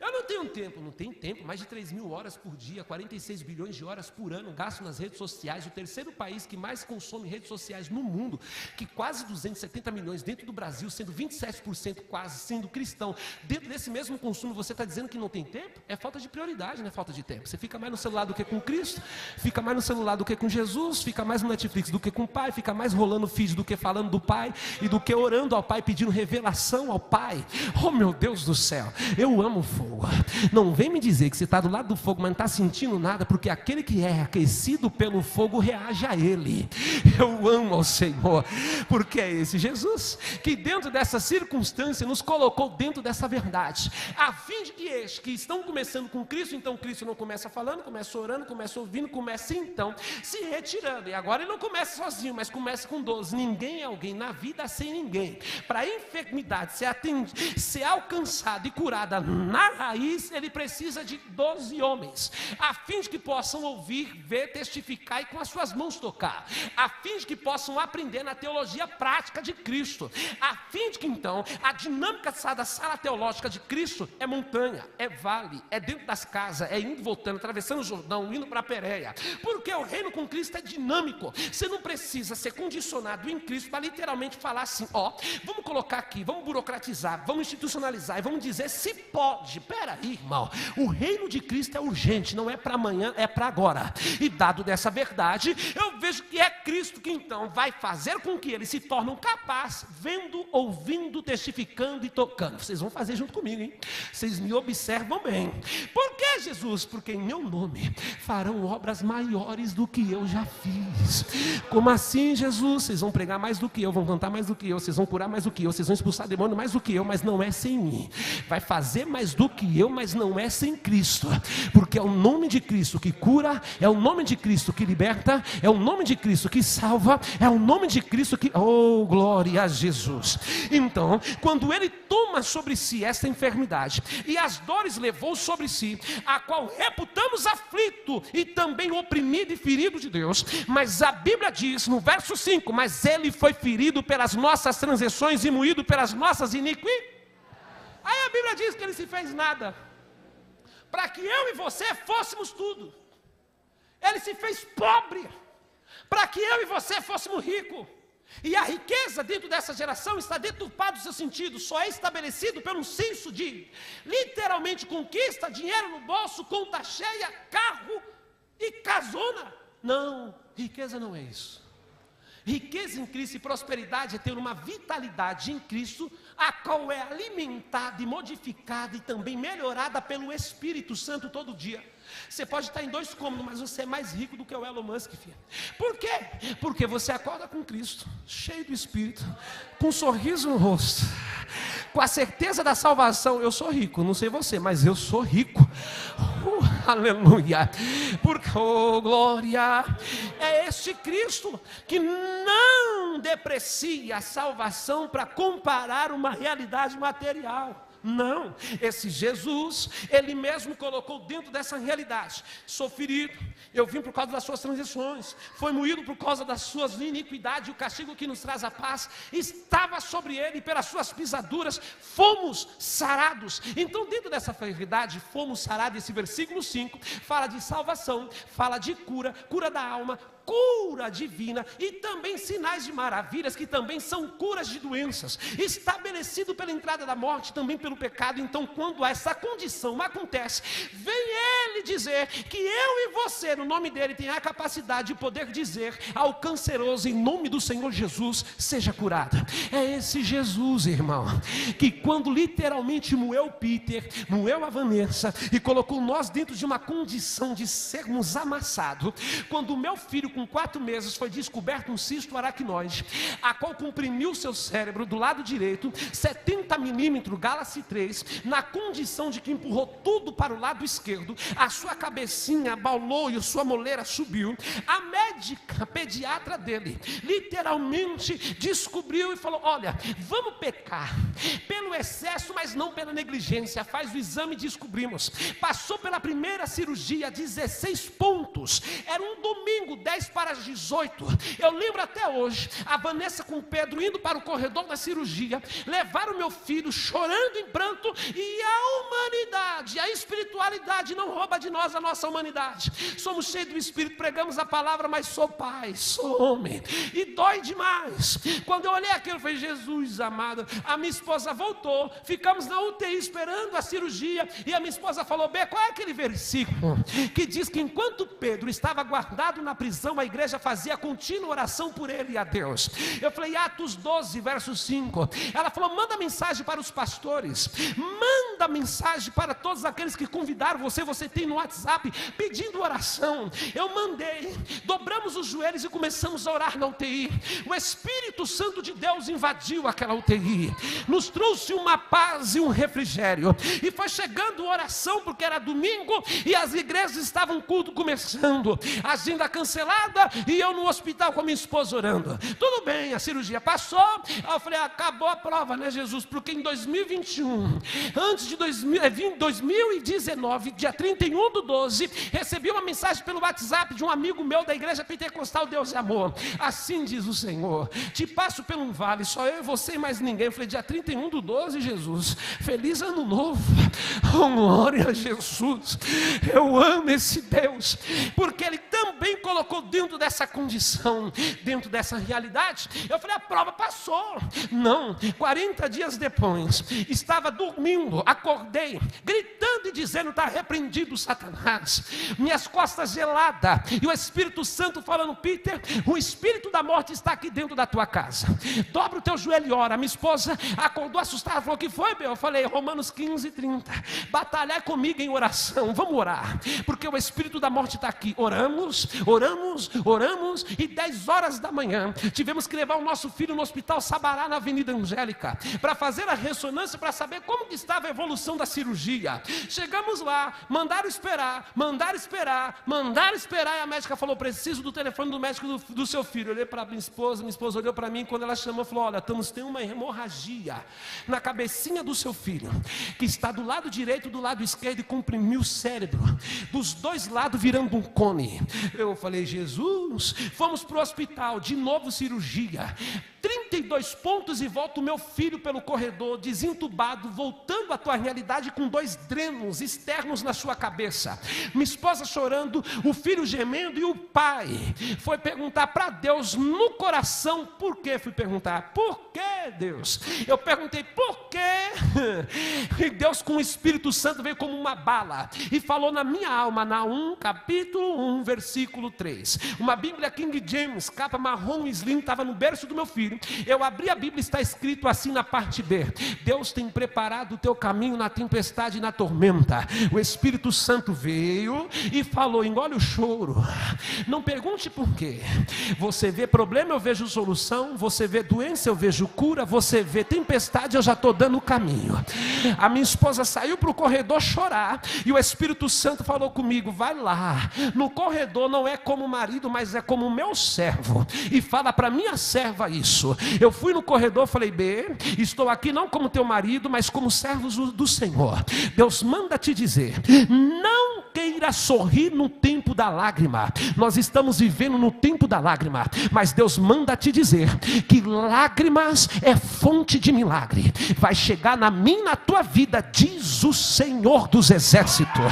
Eu não tenho tempo, não tem tempo, mais de 3.000 horas por dia, 46 bilhões de horas por ano, gasto nas redes sociais, o terceiro país que mais consome redes sociais no mundo, que quase 270 milhões dentro do Brasil, sendo 27% quase sendo cristão. Dentro desse mesmo consumo, você está dizendo que não tem tempo? É falta de prioridade, não é falta de tempo. Você fica mais no celular do que com Cristo, fica mais no celular do que com Jesus, fica mais no Netflix do que com o Pai, fica mais rolando feed do que falando do Pai, e do que orando ao Pai, pedindo revelação ao Pai. Oh, meu Deus do céu, eu amo o fogo. Não vem me dizer que você está do lado do fogo, mas não está sentindo nada, porque aquele que é aquecido pelo fogo reage a ele. Eu amo ao Senhor, porque é esse Jesus que dentro dessa circunstância nos colocou dentro dessa verdade, a fim de que estes que estão começando com Cristo, então Cristo não começa falando, começa orando, começa ouvindo, começa então se retirando, e agora ele não começa sozinho, mas começa com 12. Ninguém é alguém na vida sem ninguém. Para a enfermidade ser alcançada e curada na raiz, ele precisa de 12 homens, a fim de que possam ouvir, ver, testificar e com as suas mãos tocar, a fim de que possam aprender na teologia prática de Cristo, a fim de que então a dinâmica da sala teológica de Cristo é montanha, é vale, é dentro das casas, é indo, voltando, atravessando o Jordão, indo para a Pérea, porque o reino com Cristo é dinâmico. Você não precisa ser condicionado em Cristo para literalmente falar assim: ó, vamos colocar aqui, vamos burocratizar, vamos institucionalizar e vamos dizer se pode. Peraí, irmão, o reino de Cristo é urgente, não é para amanhã, é para agora. E dado dessa verdade, eu vejo que é Cristo que então vai fazer com que eles se tornem capazes, vendo, ouvindo, testificando e tocando. Vocês vão fazer junto comigo, hein? Vocês me observam bem. Por que, Jesus? Porque em meu nome farão obras maiores do que eu já fiz. Como assim, Jesus? Vocês vão pregar mais do que eu, vão cantar mais do que eu, vocês vão curar mais do que eu, vocês vão expulsar demônio mais do que eu, mas não é sem mim. Vai fazer mais do que eu, mas não é sem Cristo, porque é o nome de Cristo que cura, é o nome de Cristo que liberta, é o nome de Cristo que salva, é o nome de Cristo que... Oh, glória a Jesus! Então, quando ele toma sobre si esta enfermidade, e as dores levou sobre si, a qual reputamos aflito, e também oprimido e ferido de Deus, mas a Bíblia diz no verso 5, mas ele foi ferido pelas nossas transgressões e moído pelas nossas iniquidades. Aí a Bíblia diz que ele se fez nada, para que eu e você fôssemos tudo. Ele se fez pobre, para que eu e você fôssemos ricos. E a riqueza dentro dessa geração está deturpada do seu sentido, só é estabelecido pelo senso de, literalmente, conquista, dinheiro no bolso, conta cheia, carro e casona. Não, riqueza não é isso. Riqueza em Cristo e prosperidade é ter uma vitalidade em Cristo, a qual é alimentada e modificada e também melhorada pelo Espírito Santo todo dia. Você pode estar em 2 cômodos, mas você é mais rico do que o Elon Musk, filho. Por quê? Porque você acorda com Cristo, cheio do Espírito, com um sorriso no rosto, com a certeza da salvação. Eu sou rico, não sei você, mas eu sou rico. Aleluia. Porque, oh glória, é este Cristo que não deprecia a salvação para comparar uma realidade material. Não, esse Jesus, ele mesmo colocou dentro dessa realidade: sou ferido, eu vim por causa das suas transições, foi moído por causa das suas iniquidades, o castigo que nos traz a paz estava sobre ele, e pelas suas pisaduras fomos sarados. Então, dentro dessa verdade, fomos sarados. Esse versículo 5 fala de salvação, fala de cura, cura da alma, cura divina, e também sinais de maravilhas, que também são curas de doenças, estabelecido pela entrada da morte, também pelo pecado. Então, quando essa condição acontece, vem ele dizer que eu e você, no nome dele, tem a capacidade de poder dizer ao canceroso, em nome do Senhor Jesus, seja curado. É esse Jesus, irmão, que quando literalmente moeu Peter, moeu a Vanessa e colocou nós dentro de uma condição de sermos amassados, quando o meu filho com 4 meses foi descoberto um cisto aracnoide, a qual comprimiu seu cérebro do lado direito, 70 milímetros, Galaxy 3, na condição de que empurrou tudo para o lado esquerdo, a sua cabecinha abalou e a sua moleira subiu. A médica, a pediatra dele, literalmente descobriu e falou: olha, vamos pecar pelo excesso, mas não pela negligência. Faz o exame e descobrimos. Passou pela primeira cirurgia, 16 pontos. Era um domingo, 10 para as 18. Eu lembro até hoje, a Vanessa com o Pedro indo para o corredor da cirurgia, levaram meu filho chorando em pranto, e a humanidade, a espiritualidade não rouba de nós a nossa humanidade. Somos cheios do Espírito, pregamos a palavra, mas sou pai, sou homem, e dói demais. Quando eu olhei aquilo, eu falei: Jesus amado. A minha esposa voltou, ficamos na UTI esperando a cirurgia, e a minha esposa falou: Bê, qual é aquele versículo que diz que enquanto Pedro estava guardado na prisão, a igreja fazia contínua oração por ele e a Deus? Eu falei: Atos 12, verso 5. Ela falou: manda mensagem para os pastores, manda mensagem para todos aqueles que convidaram você, você tem no WhatsApp, pedindo oração. Eu mandei, dobramos os joelhos e começamos a orar na UTI. O Espírito Santo de Deus invadiu aquela UTI, nos trouxe uma paz e um refrigério, e foi chegando oração, porque era domingo e as igrejas estavam culto começando, agenda cancelada, e eu no hospital com a minha esposa orando. Tudo bem, a cirurgia passou. Eu falei: acabou a prova, né, Jesus? Porque em 2021, antes de 2019, dia 31/12, recebi uma mensagem pelo WhatsApp de um amigo meu da igreja pentecostal Deus é Amor. Assim diz o Senhor: te passo por um vale, só eu e você e mais ninguém. Eu falei: dia 31/12, Jesus, feliz ano novo. Oh, glória a Jesus. Eu amo esse Deus, porque Ele também colocou dentro dessa condição, dentro dessa realidade. Eu falei: a prova passou. Não, 40 dias depois, estava dormindo, acordei, gritando e dizendo: está repreendido Satanás. Minhas costas geladas, e o Espírito Santo falando: Peter, o espírito da morte está aqui dentro da tua casa. Dobra o teu joelho e ora. Minha esposa acordou assustada, falou: o que foi, meu? Eu falei: Romanos 15:30. Batalhar comigo em oração, vamos orar, porque o espírito da morte está aqui. Oramos, e 10 horas da manhã, tivemos que levar o nosso filho no hospital Sabará, na Avenida Angélica, para fazer a ressonância, para saber como que estava a evolução da cirurgia. Chegamos lá, mandaram esperar, e a médica falou: preciso do telefone do médico do seu filho. Eu olhei para minha esposa olhou para mim, quando ela chamou, falou: olha, tem uma hemorragia na cabecinha do seu filho, que está do lado direito e do lado esquerdo, e comprimiu o cérebro, dos dois lados virando um cone. Eu falei: Jesus. Fomos para o hospital, de novo cirurgia, 32 pontos, e volta o meu filho pelo corredor, desentubado, voltando à tua realidade, com 2 drenos externos na sua cabeça. Minha esposa chorando, o filho gemendo, e o pai foi perguntar para Deus no coração: por que? Fui perguntar: por que, Deus? Eu perguntei: por quê? E Deus, com o Espírito Santo, veio como uma bala e falou na minha alma, Naum, capítulo 1, versículo 3. Uma Bíblia King James, capa marrom slim, estava no berço do meu filho. Eu abri a Bíblia, está escrito assim na parte B: Deus tem preparado o teu caminho na tempestade e na tormenta. O Espírito Santo veio e falou: engole o choro, não pergunte por quê. Você vê problema, eu vejo solução. Você vê doença, eu vejo cura. Você vê tempestade, eu já estou dando o caminho. A minha esposa saiu para o corredor chorar, e o Espírito Santo falou comigo: vai lá no corredor, não é como marido, mas é como meu servo, e fala para minha serva isso. Eu fui no corredor, falei: B, estou aqui não como teu marido, mas como servos do Senhor. Deus manda te dizer: não queira sorrir no tempo da lágrima. Nós estamos vivendo no tempo da lágrima, mas Deus manda te dizer que lágrimas é fonte de milagre. Vai chegar na minha, na tua vida, diz o Senhor dos Exércitos.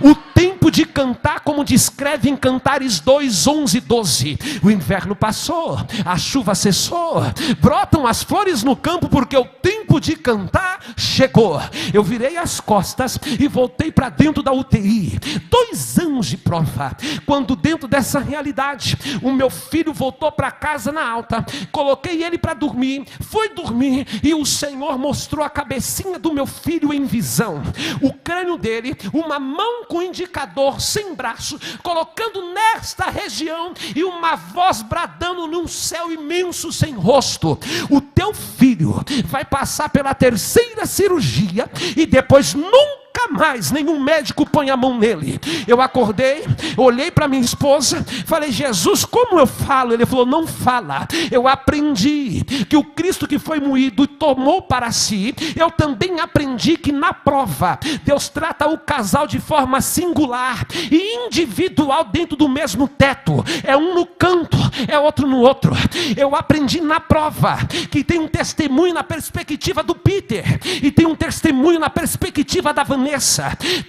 O tempo de cantar, como descreve em Cantares 2, 11, 12. O inverno passou, a chuva cessou, brotam as flores no campo, porque o tempo de cantar chegou. Eu virei as costas e voltei para dentro da UTI. 2 anos de prova. Quando dentro dessa realidade, o meu filho voltou para casa na alta, coloquei ele para dormir, fui dormir e o Senhor mostrou a cabecinha do meu filho em visão, o crânio dele, uma mão com indicador sem braço, colocando nesta região e uma voz bradando num céu imenso sem rosto: o teu filho vai passar pela 3ª cirurgia e depois nunca mais nenhum médico põe a mão nele. Eu acordei, olhei para minha esposa, falei: Jesus, como eu falo? Ele falou: não fala. Eu aprendi que o Cristo que foi moído e tomou para si, eu também aprendi que na prova Deus trata o casal de forma singular e individual dentro do mesmo teto. É um no canto, é outro no outro. Eu aprendi na prova que tem um testemunho na perspectiva do Peter e tem um testemunho na perspectiva da Vanessa.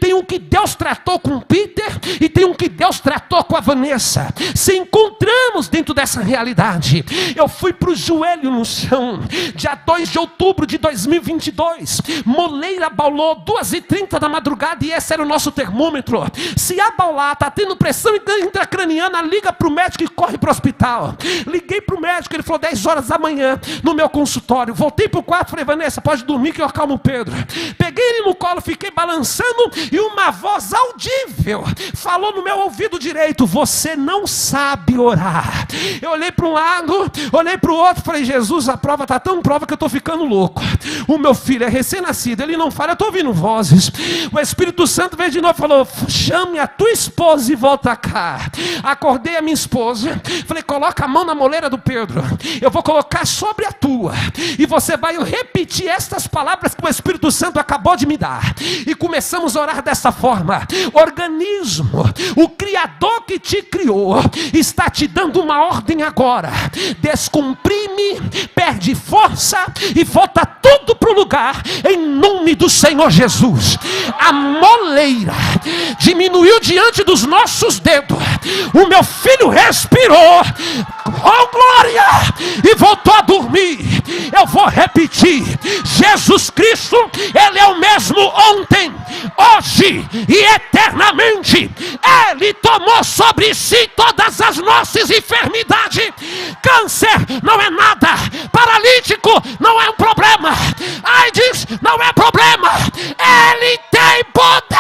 Tem um que Deus tratou com Peter e tem um que Deus tratou com a Vanessa. Se encontramos dentro dessa realidade, eu fui para o joelho no chão, dia 2 de outubro de 2022, moleira abaulou 2h30 da madrugada e esse era o nosso termômetro. Se abaular, está tendo pressão intracraniana, liga para o médico e corre para o hospital. Liguei para o médico, ele falou 10 horas da manhã no meu consultório. Voltei para o quarto, falei: Vanessa, pode dormir que eu acalmo o Pedro. Peguei ele no colo, fiquei balançando e uma voz audível falou no meu ouvido direito: você não sabe orar. Eu olhei para um lado, olhei para o outro, falei: Jesus, a prova está tão prova que eu estou ficando louco. O meu filho é recém-nascido, ele não fala, eu estou ouvindo vozes. O Espírito Santo veio de novo e falou: chame a tua esposa e volta cá. Acordei a minha esposa, falei: coloca a mão na moleira do Pedro, eu vou colocar sobre a tua e você vai repetir estas palavras que o Espírito Santo acabou de me dar. E começamos a orar dessa forma: organismo, o Criador que te criou está te dando uma ordem agora: descomprime, perde força e volta tudo para o lugar, em nome do Senhor Jesus. A moleira diminuiu diante dos nossos dedos, o meu filho respirou, oh glória, e voltou a dormir. Eu vou repetir: Jesus Cristo, Ele é o mesmo ontem, hoje e eternamente. Ele tomou sobre si todas as nossas enfermidades. Câncer não é nada, paralítico não é um problema, AIDS não é problema. Ele tem poder.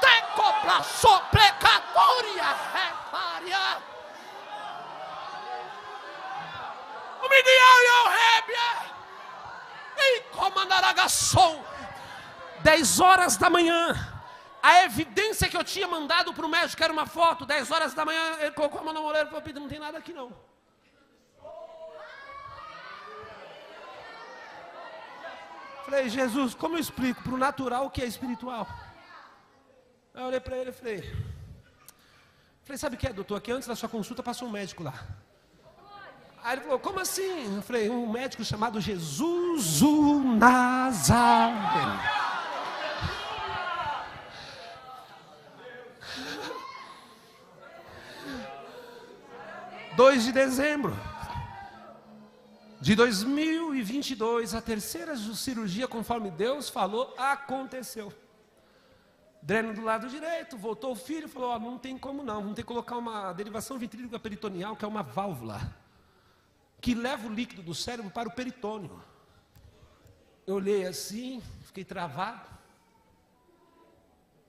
Tem cobra soprecatoria, repária. O midião e o rébia. E comandará garçom. 10 horas da manhã, a evidência que eu tinha mandado para o médico era uma foto. 10 horas da manhã, ele colocou a mão na moleira e falou: Pedro, não tem nada aqui não. Falei: Jesus, como eu explico para o natural o que é espiritual? Aí eu olhei para ele e falei: sabe o que é, doutor? Aqui antes da sua consulta passou um médico lá. Aí ele falou: como assim? Eu falei: um médico chamado Jesus o Nazareno. 2 de dezembro de 2022, a 3ª cirurgia, conforme Deus falou, aconteceu. Dreno do lado direito, voltou o filho, falou: ó, não tem como não, vamos ter que colocar uma derivação ventríloca peritoneal, que é uma válvula que leva o líquido do cérebro para o peritônio. Eu olhei assim, fiquei travado.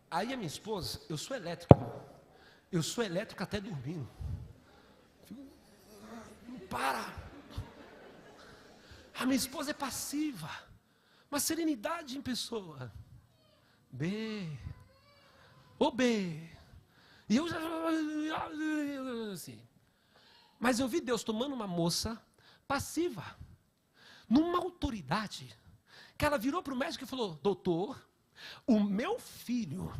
Aí a minha esposa, eu sou elétrico até dormindo. Não para. A minha esposa é passiva, uma serenidade em pessoa. B, e eu já assim. Mas eu vi Deus tomando uma moça passiva, numa autoridade, que ela virou para o médico e falou: doutor, o meu filho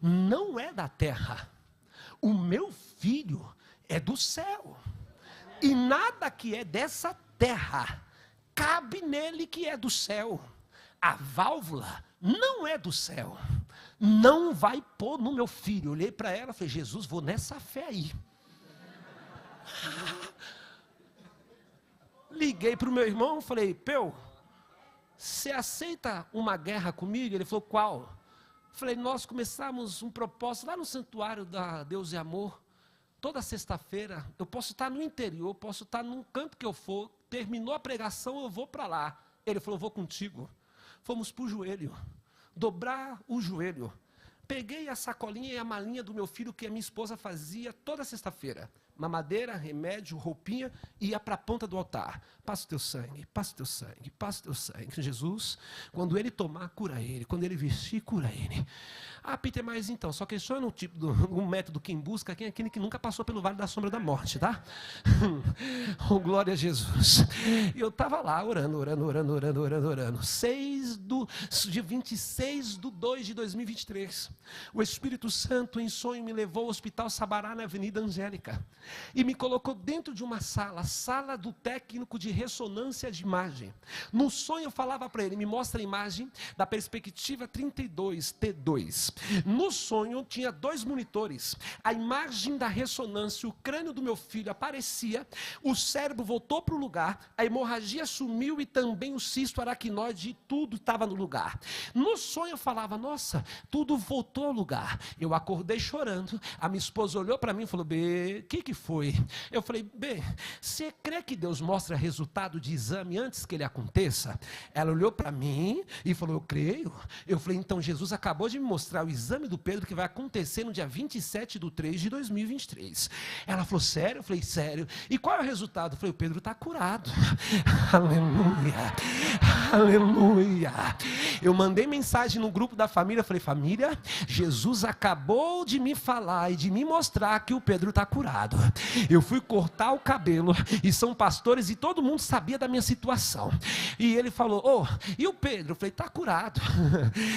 não é da terra, o meu filho é do céu, e nada que é dessa terra cabe nele que é do céu. A válvula não é do céu, não vai pôr no meu filho. Olhei para ela e falei: Jesus, vou nessa fé aí. Liguei para o meu irmão, falei: Peu, você aceita uma guerra comigo? Ele falou: qual? Falei, nós começamos um propósito lá no santuário da Deus e Amor. Toda sexta-feira, eu posso estar no interior, posso estar num canto que eu for, terminou a pregação, eu vou para lá. Ele falou, eu vou contigo. Fomos para o joelho, dobrar o joelho. Peguei a sacolinha e a malinha do meu filho, que a minha esposa fazia toda sexta-feira. Mamadeira, remédio, roupinha, e ia para a ponta do altar. Passa o teu sangue, passa o teu sangue, passa o teu sangue. Jesus, quando ele tomar, cura ele. Quando ele vestir, cura ele. Ah, Peter, mas então, só questiona o tipo um método quem busca, quem é aquele que nunca passou pelo vale da sombra da morte, tá? Oh, glória a Jesus. E eu estava lá orando. 26/2/2023. O Espírito Santo em sonho me levou ao Hospital Sabará, na Avenida Angélica. E me colocou dentro de uma sala do técnico de ressonância de imagem. No sonho eu falava para ele, me mostra a imagem da perspectiva 32, T2. No sonho tinha 2 monitores. A imagem da ressonância, o crânio do meu filho aparecia, o cérebro voltou para o lugar, a hemorragia sumiu e também o cisto aracnoide, tudo estava no lugar. No sonho eu falava, nossa, tudo voltou ao lugar. Eu acordei chorando, a minha esposa olhou para mim e falou, B, o que foi? Eu falei, B, você crê que Deus mostra resultado de exame antes que ele aconteça? Ela olhou para mim e falou, eu creio. Eu falei, então Jesus acabou de me mostrar o exame do Pedro que vai acontecer no dia 27/3/2023. Ela falou, sério? Eu falei, sério. E qual é o resultado? Eu falei, o Pedro está curado. Aleluia, aleluia. Eu mandei mensagem no grupo da família, falei, família, Jesus acabou de me falar e de me mostrar que o Pedro está curado. Eu fui cortar o cabelo e são pastores e todo mundo sabia da minha situação. E ele falou, e o Pedro? Eu falei, está curado.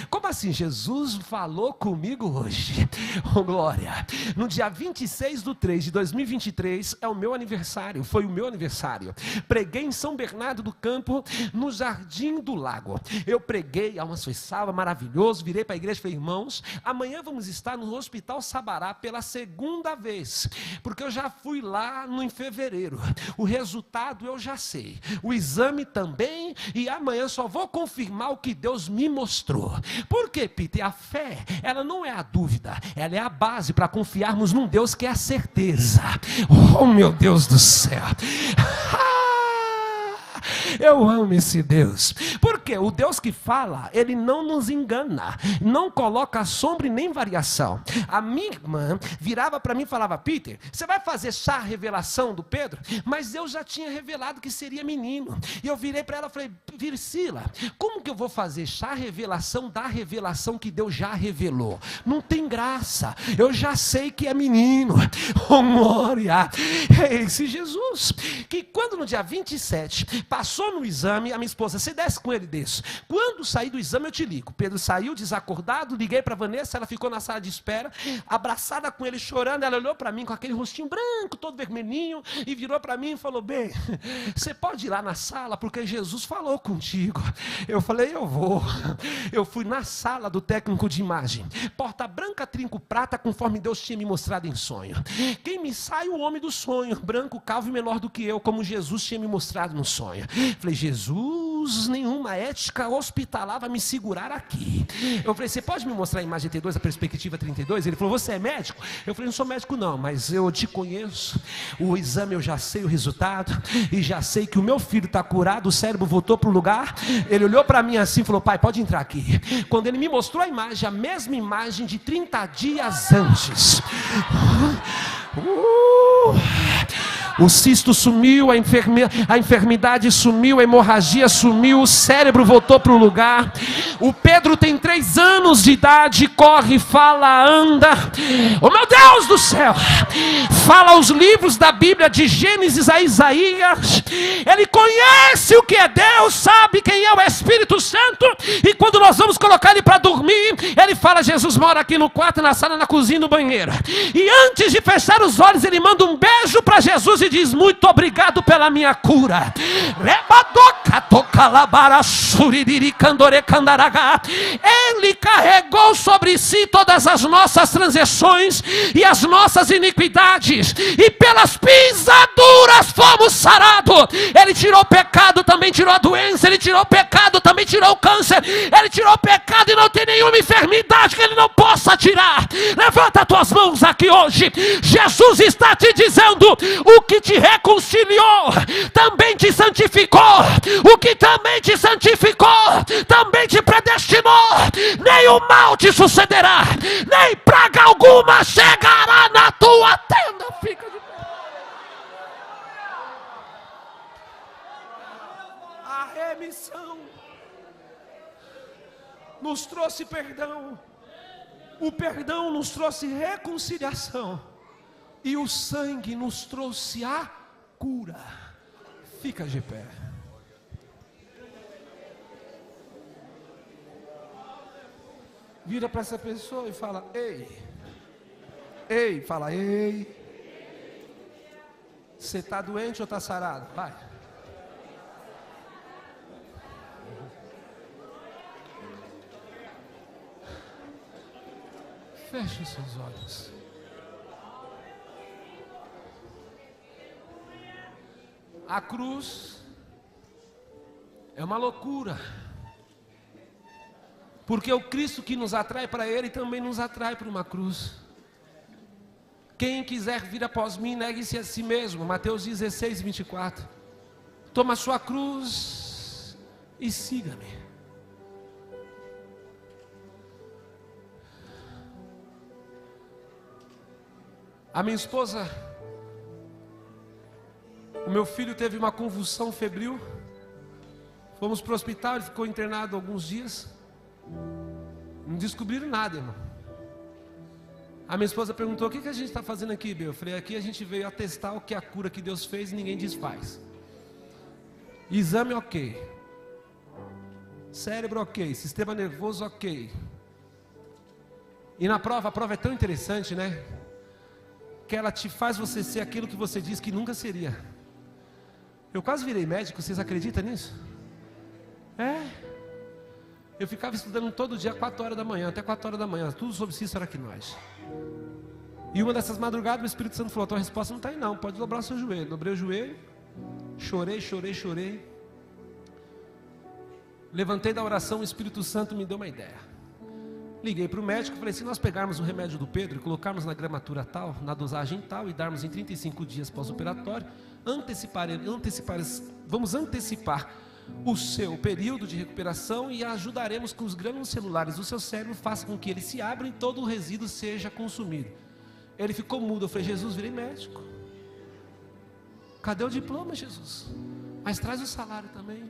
Como assim? Jesus falou comigo hoje. Oh, glória. No dia 26/3/2023 é o meu aniversário, foi o meu aniversário. Preguei em São Bernardo do Campo, no Jardim do Lago. Eu preguei, a alma foi salva, maravilhoso, virei para a igreja e falei, irmãos, amanhã vamos estar no Hospital Sabará pela segunda vez, porque eu já fui lá em fevereiro, o resultado eu já sei, o exame também, e amanhã só vou confirmar o que Deus me mostrou. Por quê, Peter? A fé, ela não é a dúvida, ela é a base para confiarmos num Deus que é a certeza. Oh, meu Deus do céu! Eu amo esse Deus, porque o Deus que fala, ele não nos engana, não coloca sombra e nem variação. A minha irmã virava para mim e falava, Peter, você vai fazer chá revelação do Pedro? Mas eu já tinha revelado que seria menino. E eu virei para ela e falei, Priscila, como que eu vou fazer chá revelação da revelação que Deus já revelou? Não tem graça, eu já sei que é menino. Oh, glória! É esse Jesus, que quando no dia 27, passou no exame, a minha esposa, você desce com ele, desço. Quando sair do exame eu te ligo. Pedro saiu desacordado, liguei para Vanessa, ela ficou na sala de espera, abraçada com ele, chorando, ela olhou para mim com aquele rostinho branco, todo vermelhinho, e virou para mim e falou, bem, você pode ir lá na sala, porque Jesus falou contigo. Eu falei, eu vou. Eu fui na sala do técnico de imagem, porta branca, trinco prata, conforme Deus tinha me mostrado em sonho. Quem me sai? O homem do sonho, branco, calvo e menor do que eu, como Jesus tinha me mostrado no sonho. Falei, Jesus, nenhuma ética hospitalar vai me segurar aqui. Eu falei, você pode me mostrar a imagem T2, a perspectiva 32? Ele falou, você é médico? Eu falei, não sou médico não, mas eu te conheço. O exame eu já sei o resultado, e já sei que o meu filho está curado, o cérebro voltou para o lugar. Ele olhou para mim assim e falou, pai, pode entrar aqui. Quando ele me mostrou a imagem, a mesma imagem de 30 dias antes. O cisto sumiu, a enfermidade sumiu, a hemorragia sumiu, o cérebro voltou para o lugar. O Pedro tem 3 anos de idade, corre, fala, anda. Oh, meu Deus do céu! Fala os livros da Bíblia, de Gênesis a Isaías. Ele conhece o que é Deus, sabe quem é o Espírito Santo. E quando nós vamos colocar ele para dormir, ele fala, Jesus mora aqui no quarto, na sala, na cozinha, no banheiro. E antes de fechar os olhos, ele manda um beijo para Jesus e diz, muito obrigado pela minha cura. praga. Ele carregou sobre si todas as nossas transgressões e as nossas iniquidades, e pelas pisaduras fomos sarados. Ele tirou o pecado, também tirou a doença. Ele tirou o pecado, também tirou o câncer. Ele tirou o pecado e não tem nenhuma enfermidade que Ele não possa tirar. Levanta as tuas mãos aqui hoje. Jesus está te dizendo: o que te reconciliou também te santificou. O que também te santificou também te predestinou. Nenhum mal te sucederá, nem praga alguma chegará na tua tenda. Fica de pé. A remissão nos trouxe perdão. O perdão nos trouxe reconciliação. E o sangue nos trouxe a cura. Fica de pé. Vira para essa pessoa e fala: ei. Ei, fala: ei. Você está doente ou está sarado? Vai. Feche os seus olhos. A cruz é uma loucura, porque o Cristo que nos atrai para Ele também nos atrai para uma cruz. Quem quiser vir após mim, negue-se a si mesmo. Mateus 16, 24. Toma a sua cruz e siga-me. A minha esposa, o meu filho teve uma convulsão febril. Fomos para o hospital, ele ficou internado alguns dias. Não descobriram nada, irmão. A minha esposa perguntou: o que a gente está fazendo aqui, Bel? Eu falei: aqui a gente veio atestar o que a cura que Deus fez e ninguém desfaz. Exame ok, cérebro ok, sistema nervoso ok. E na prova, a prova é tão interessante, né? Que ela te faz você ser aquilo que você diz que nunca seria. Eu quase virei médico, vocês acreditam nisso? É. Eu ficava estudando todo dia 4 horas da manhã, até 4 horas da manhã, tudo sobre Cícero Aquinóis. E uma dessas madrugadas o Espírito Santo falou: a tua resposta não está aí não, pode dobrar o seu joelho. Dobrei o joelho, chorei. Levantei da oração, o Espírito Santo me deu uma ideia. Liguei para o médico e falei: se nós pegarmos o remédio do Pedro e colocarmos na gramatura tal, na dosagem tal, e darmos em 35 dias pós-operatório, vamos antecipar o seu período de recuperação e ajudaremos com os grânulos celulares do seu cérebro, faça com que ele se abra e todo o resíduo seja consumido. Ele ficou mudo. Eu falei: Jesus, virei médico. Cadê o diploma, Jesus? Mas traz o salário também.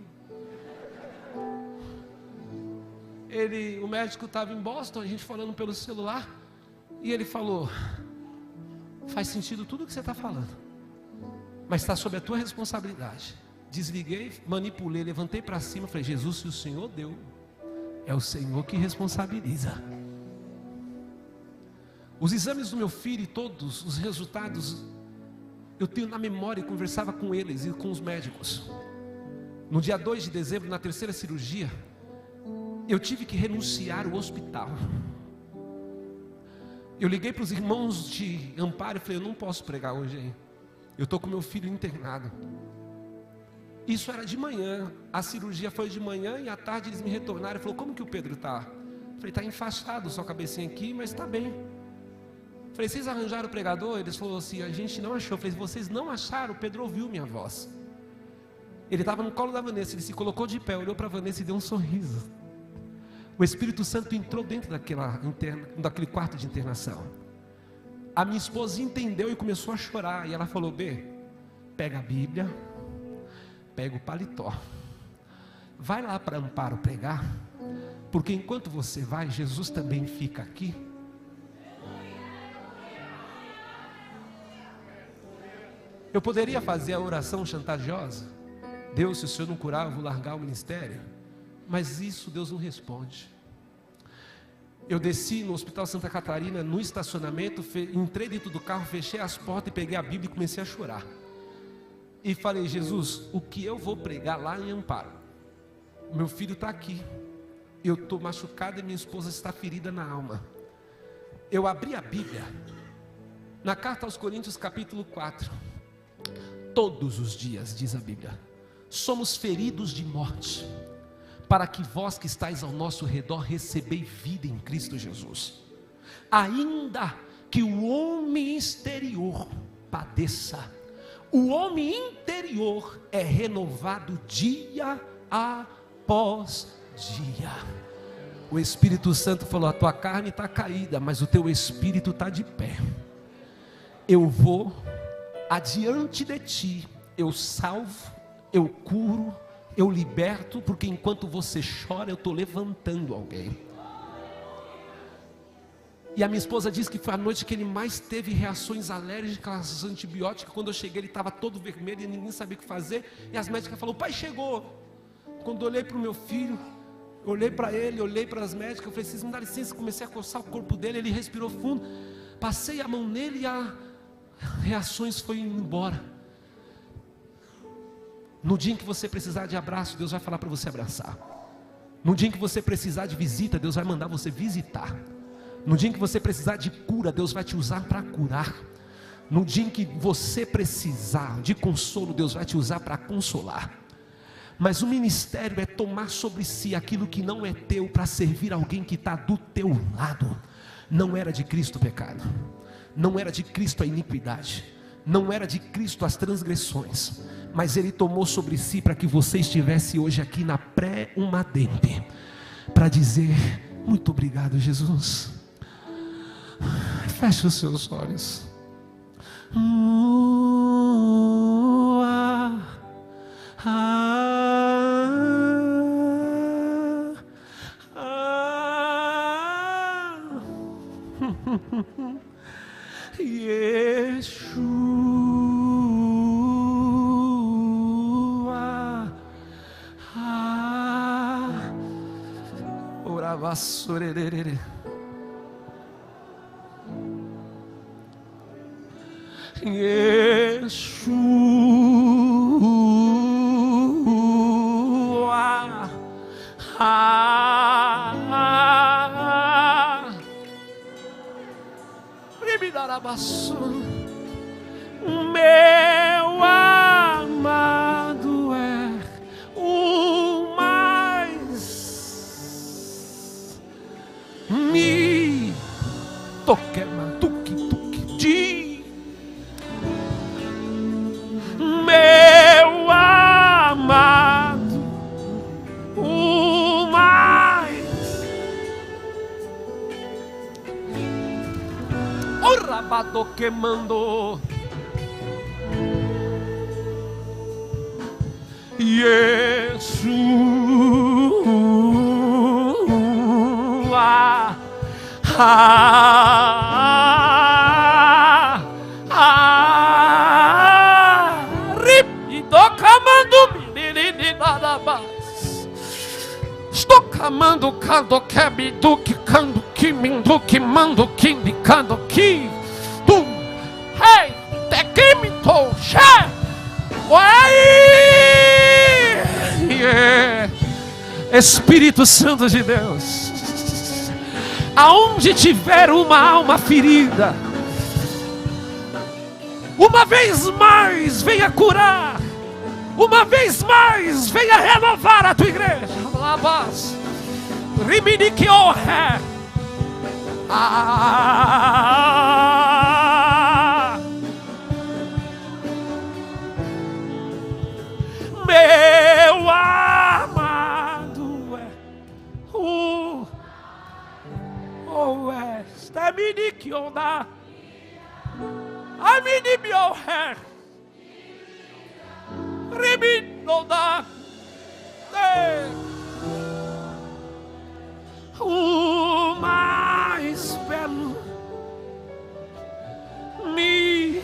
O médico estava em Boston, a gente falando pelo celular, e ele falou: faz sentido tudo o que você está falando, mas está sob a tua responsabilidade. Desliguei, manipulei, levantei para cima, falei: Jesus, se o Senhor deu, é o Senhor que responsabiliza. Os exames do meu filho e todos os resultados eu tenho na memória, e conversava com eles e com os médicos. No dia 2 de dezembro, na 3ª cirurgia, eu tive que renunciar ao hospital. Eu liguei para os irmãos de Amparo e falei: eu não posso pregar hoje aí, eu estou com meu filho internado. Isso era de manhã, a cirurgia foi de manhã, e à tarde eles me retornaram e falaram: como que o Pedro está? Falei: está enfaixado, só a cabecinha aqui, mas está bem. Falei: vocês arranjaram o pregador? Eles falaram assim: a gente não achou. Falei: vocês não acharam? O Pedro ouviu minha voz. Ele estava no colo da Vanessa, ele se colocou de pé, olhou para a Vanessa e deu um sorriso. O Espírito Santo entrou dentro daquele quarto de internação. A minha esposa entendeu e começou a chorar. E ela falou: B, pega a Bíblia, pega o paletó, vai lá para Amparo pregar, porque enquanto você vai, Jesus também fica aqui. Eu poderia fazer a oração chantajosa: Deus, se o Senhor não curar, eu vou largar o ministério. Mas isso Deus não responde. Eu desci no Hospital Santa Catarina, no estacionamento, entrei dentro do carro, fechei as portas e peguei a Bíblia e comecei a chorar. E falei: Jesus, o que eu vou pregar lá em Amparo? Meu filho está aqui. eu estou machucado e minha esposa está ferida na alma. Eu abri a Bíblia, na carta aos Coríntios capítulo 4, todos os dias, diz a Bíblia, somos feridos de morte, para que vós que estáis ao nosso redor recebei vida em Cristo Jesus. Ainda que o homem exterior padeça, o homem interior é renovado dia após dia. O Espírito Santo falou: a tua carne está caída, mas o teu espírito está de pé. Eu vou adiante de ti, eu salvo, eu curo, eu liberto, porque enquanto você chora, eu estou levantando alguém. E a minha esposa diz que foi a noite que ele mais teve reações alérgicas a antibióticos. Quando eu cheguei, ele estava todo vermelho e ninguém sabia o que fazer. E as médicas falaram: o pai chegou. Quando eu olhei para o meu filho, eu olhei para ele, olhei para as médicas, eu falei: vocês me dão licença. Comecei a coçar o corpo dele, ele respirou fundo, passei a mão nele e as reações foram indo embora. No dia em que você precisar de abraço, Deus vai falar para você abraçar. No dia em que você precisar de visita, Deus vai mandar você visitar. No dia em que você precisar de cura, Deus vai te usar para curar. No dia em que você precisar de consolo, Deus vai te usar para consolar. Mas o ministério é tomar sobre si aquilo que não é teu, para servir alguém que está do teu lado. Não era de Cristo o pecado, não era de Cristo a iniquidade, não era de Cristo as transgressões, mas Ele tomou sobre si para que você estivesse hoje aqui na pré-Umadempe, para dizer: muito obrigado, Jesus. Feche os seus olhos. Yeshua, orava sorerere. Yeshua, meu amado é o mais me toque de meu amado, o mais o rabado que mandou Yeshua, estou camando cando que biduque cando que minduque mando que indicando que tu hey te que me tô che Espírito Santo de Deus, aonde tiver uma alma ferida, uma vez mais venha curar, uma vez mais venha renovar a tua igreja. Meu amado é o oeste, é mini que onda, a mini meu ré, rimino da o mais belo me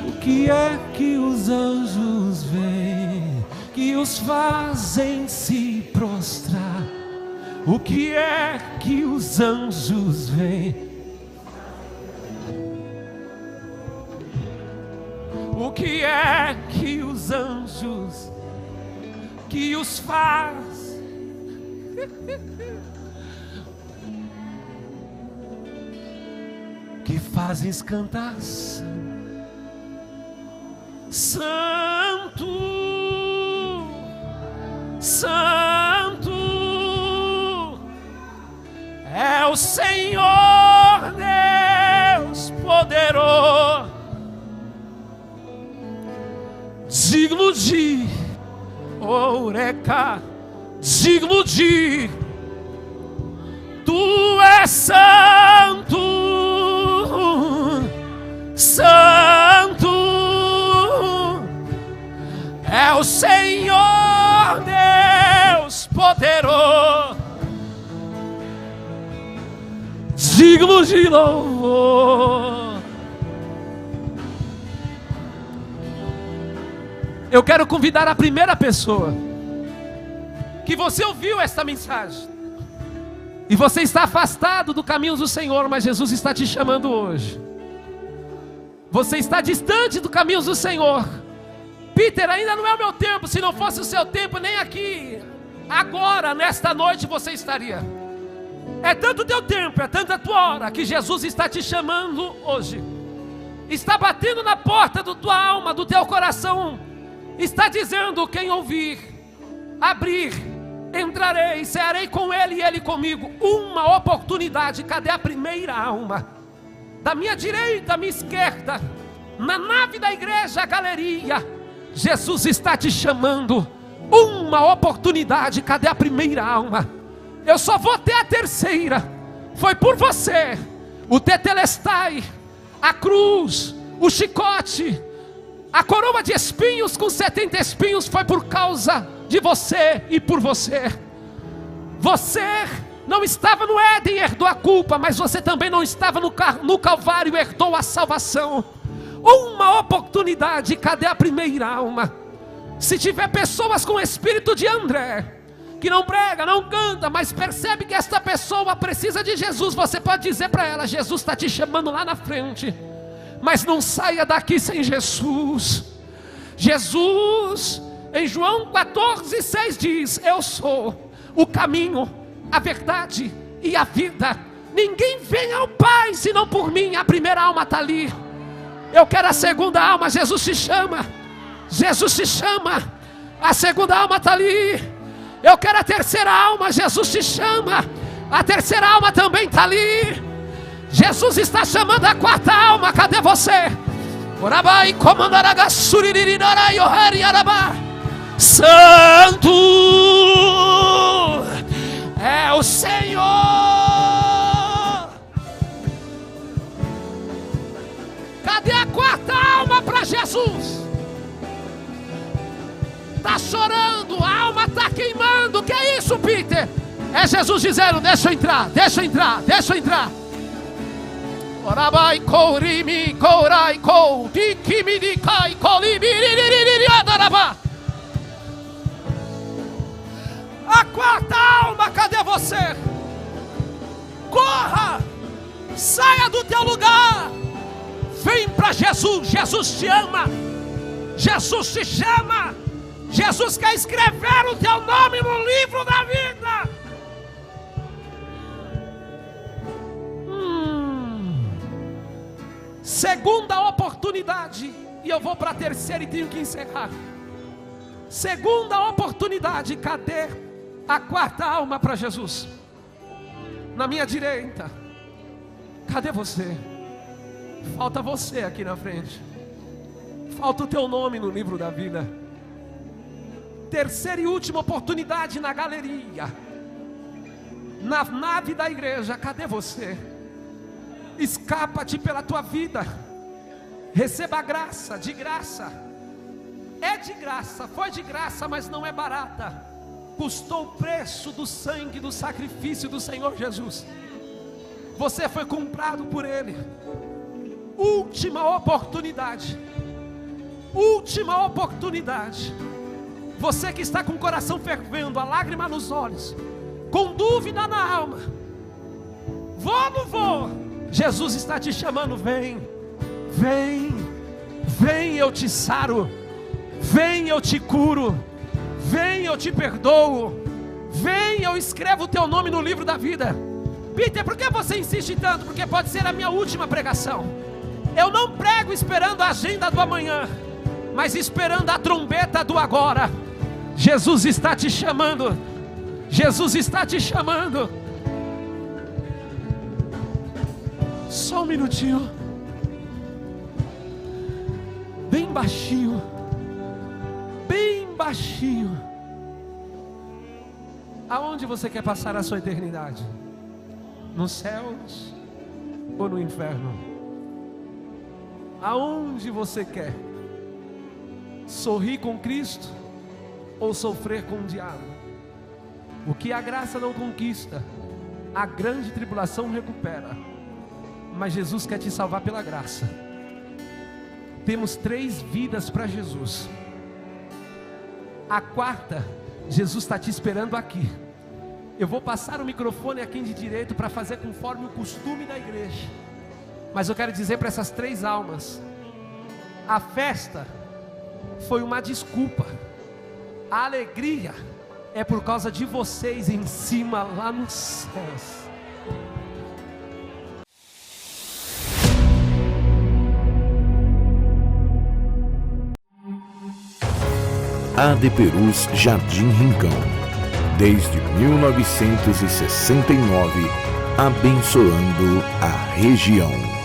o que é que os anjos veem que os fazem se prostrar? O que é que os anjos veem? O que é que os anjos que os faz que fazes cantar santo, santo é o Senhor Deus poderoso, digno de Oreca, digno de, tu és santo, santo é o Senhor Deus poderoso, digno de louvor. Eu quero convidar a primeira pessoa que você ouviu esta mensagem e você está afastado do caminho do Senhor, mas Jesus está te chamando hoje. Você está distante do caminho do Senhor. Peter, ainda não é o meu tempo. Se não fosse o seu tempo, nem aqui, agora, nesta noite, você estaria. É tanto o teu tempo, é tanta a tua hora, que Jesus está te chamando hoje. Está batendo na porta da tua alma, do teu coração. Está dizendo: quem ouvir, abrir, entrarei, cearei com ele e ele comigo. Uma oportunidade. Cadê a primeira alma? Da minha direita, da minha esquerda, na nave da igreja, a galeria, Jesus está te chamando. Uma oportunidade. Cadê a primeira alma? Eu só vou ter a terceira. Foi por você. O tetelestai, a cruz, o chicote, a coroa de espinhos com 70 espinhos foi por causa de você e por você. Você não estava no Éden e herdou a culpa, mas você também não estava no Calvário e herdou a salvação. Uma oportunidade. Cadê a primeira alma? Se tiver pessoas com o espírito de André, que não prega, não canta, mas percebe que esta pessoa precisa de Jesus, você pode dizer para ela: Jesus está te chamando lá na frente. Mas não saia daqui sem Jesus. Jesus, em João 14:6 diz: eu sou o caminho, a verdade e a vida. Ninguém vem ao Pai senão por mim. A primeira alma está ali. Eu quero a segunda alma. Jesus te chama. Jesus te chama. A segunda alma está ali. Eu quero a terceira alma. Jesus te chama. A terceira alma também está ali. Jesus está chamando a quarta alma. Cadê você? Santo é o Senhor. Cadê a quarta alma para Jesus? Está chorando, a alma está queimando. Que é isso, Peter? É Jesus dizendo: deixa eu entrar, deixa eu entrar, deixa eu entrar. Orabai kourimi kourai kou dikimi kai kolibiriririririadaraba. A quarta alma, cadê você? Corra, saia do teu lugar, vem para Jesus. Jesus te ama, Jesus te chama, Jesus quer escrever o teu nome no livro da vida. Segunda oportunidade, e eu vou para a terceira e tenho que encerrar. Segunda oportunidade. Cadê a quarta alma para Jesus? Na minha direita. Cadê você? Falta você aqui na frente. Falta o teu nome no livro da vida. Terceira e última oportunidade, na galeria, na nave da igreja. Cadê você? Escapa-te pela tua vida. Receba a graça, de graça. É de graça, foi de graça, mas não é barata. Custou o preço do sangue, do sacrifício do Senhor Jesus. Você foi comprado por Ele. Última oportunidade. Última oportunidade. Você que está com o coração fervendo, a lágrima nos olhos, com dúvida na alma, vou ou não vou? Jesus está te chamando: vem, vem, Vem, eu te saro. Vem, eu te curo. Vem, eu te perdoo. Vem, eu escrevo o teu nome no livro da vida. Peter, por que você insiste tanto? Porque pode ser a minha última pregação. Eu não prego esperando a agenda do amanhã, mas esperando a trombeta do agora. Jesus está te chamando. Jesus está te chamando. Só um minutinho. Bem baixinho. Bem baixinho. Aonde você quer passar a sua eternidade? Nos céus ou no inferno? Aonde você quer? Sorrir com Cristo ou sofrer com o diabo? O que a graça não conquista, a grande tribulação recupera. Mas Jesus quer te salvar pela graça. Temos 3 vidas para Jesus. A 4ª, Jesus está te esperando aqui. Eu vou passar o microfone a quem de direito para fazer conforme o costume da igreja. Mas eu quero dizer para essas 3 almas: a festa foi uma desculpa. A alegria é por causa de vocês em cima, lá nos céus. AD Perus Jardim Rincão, desde 1969, abençoando a região.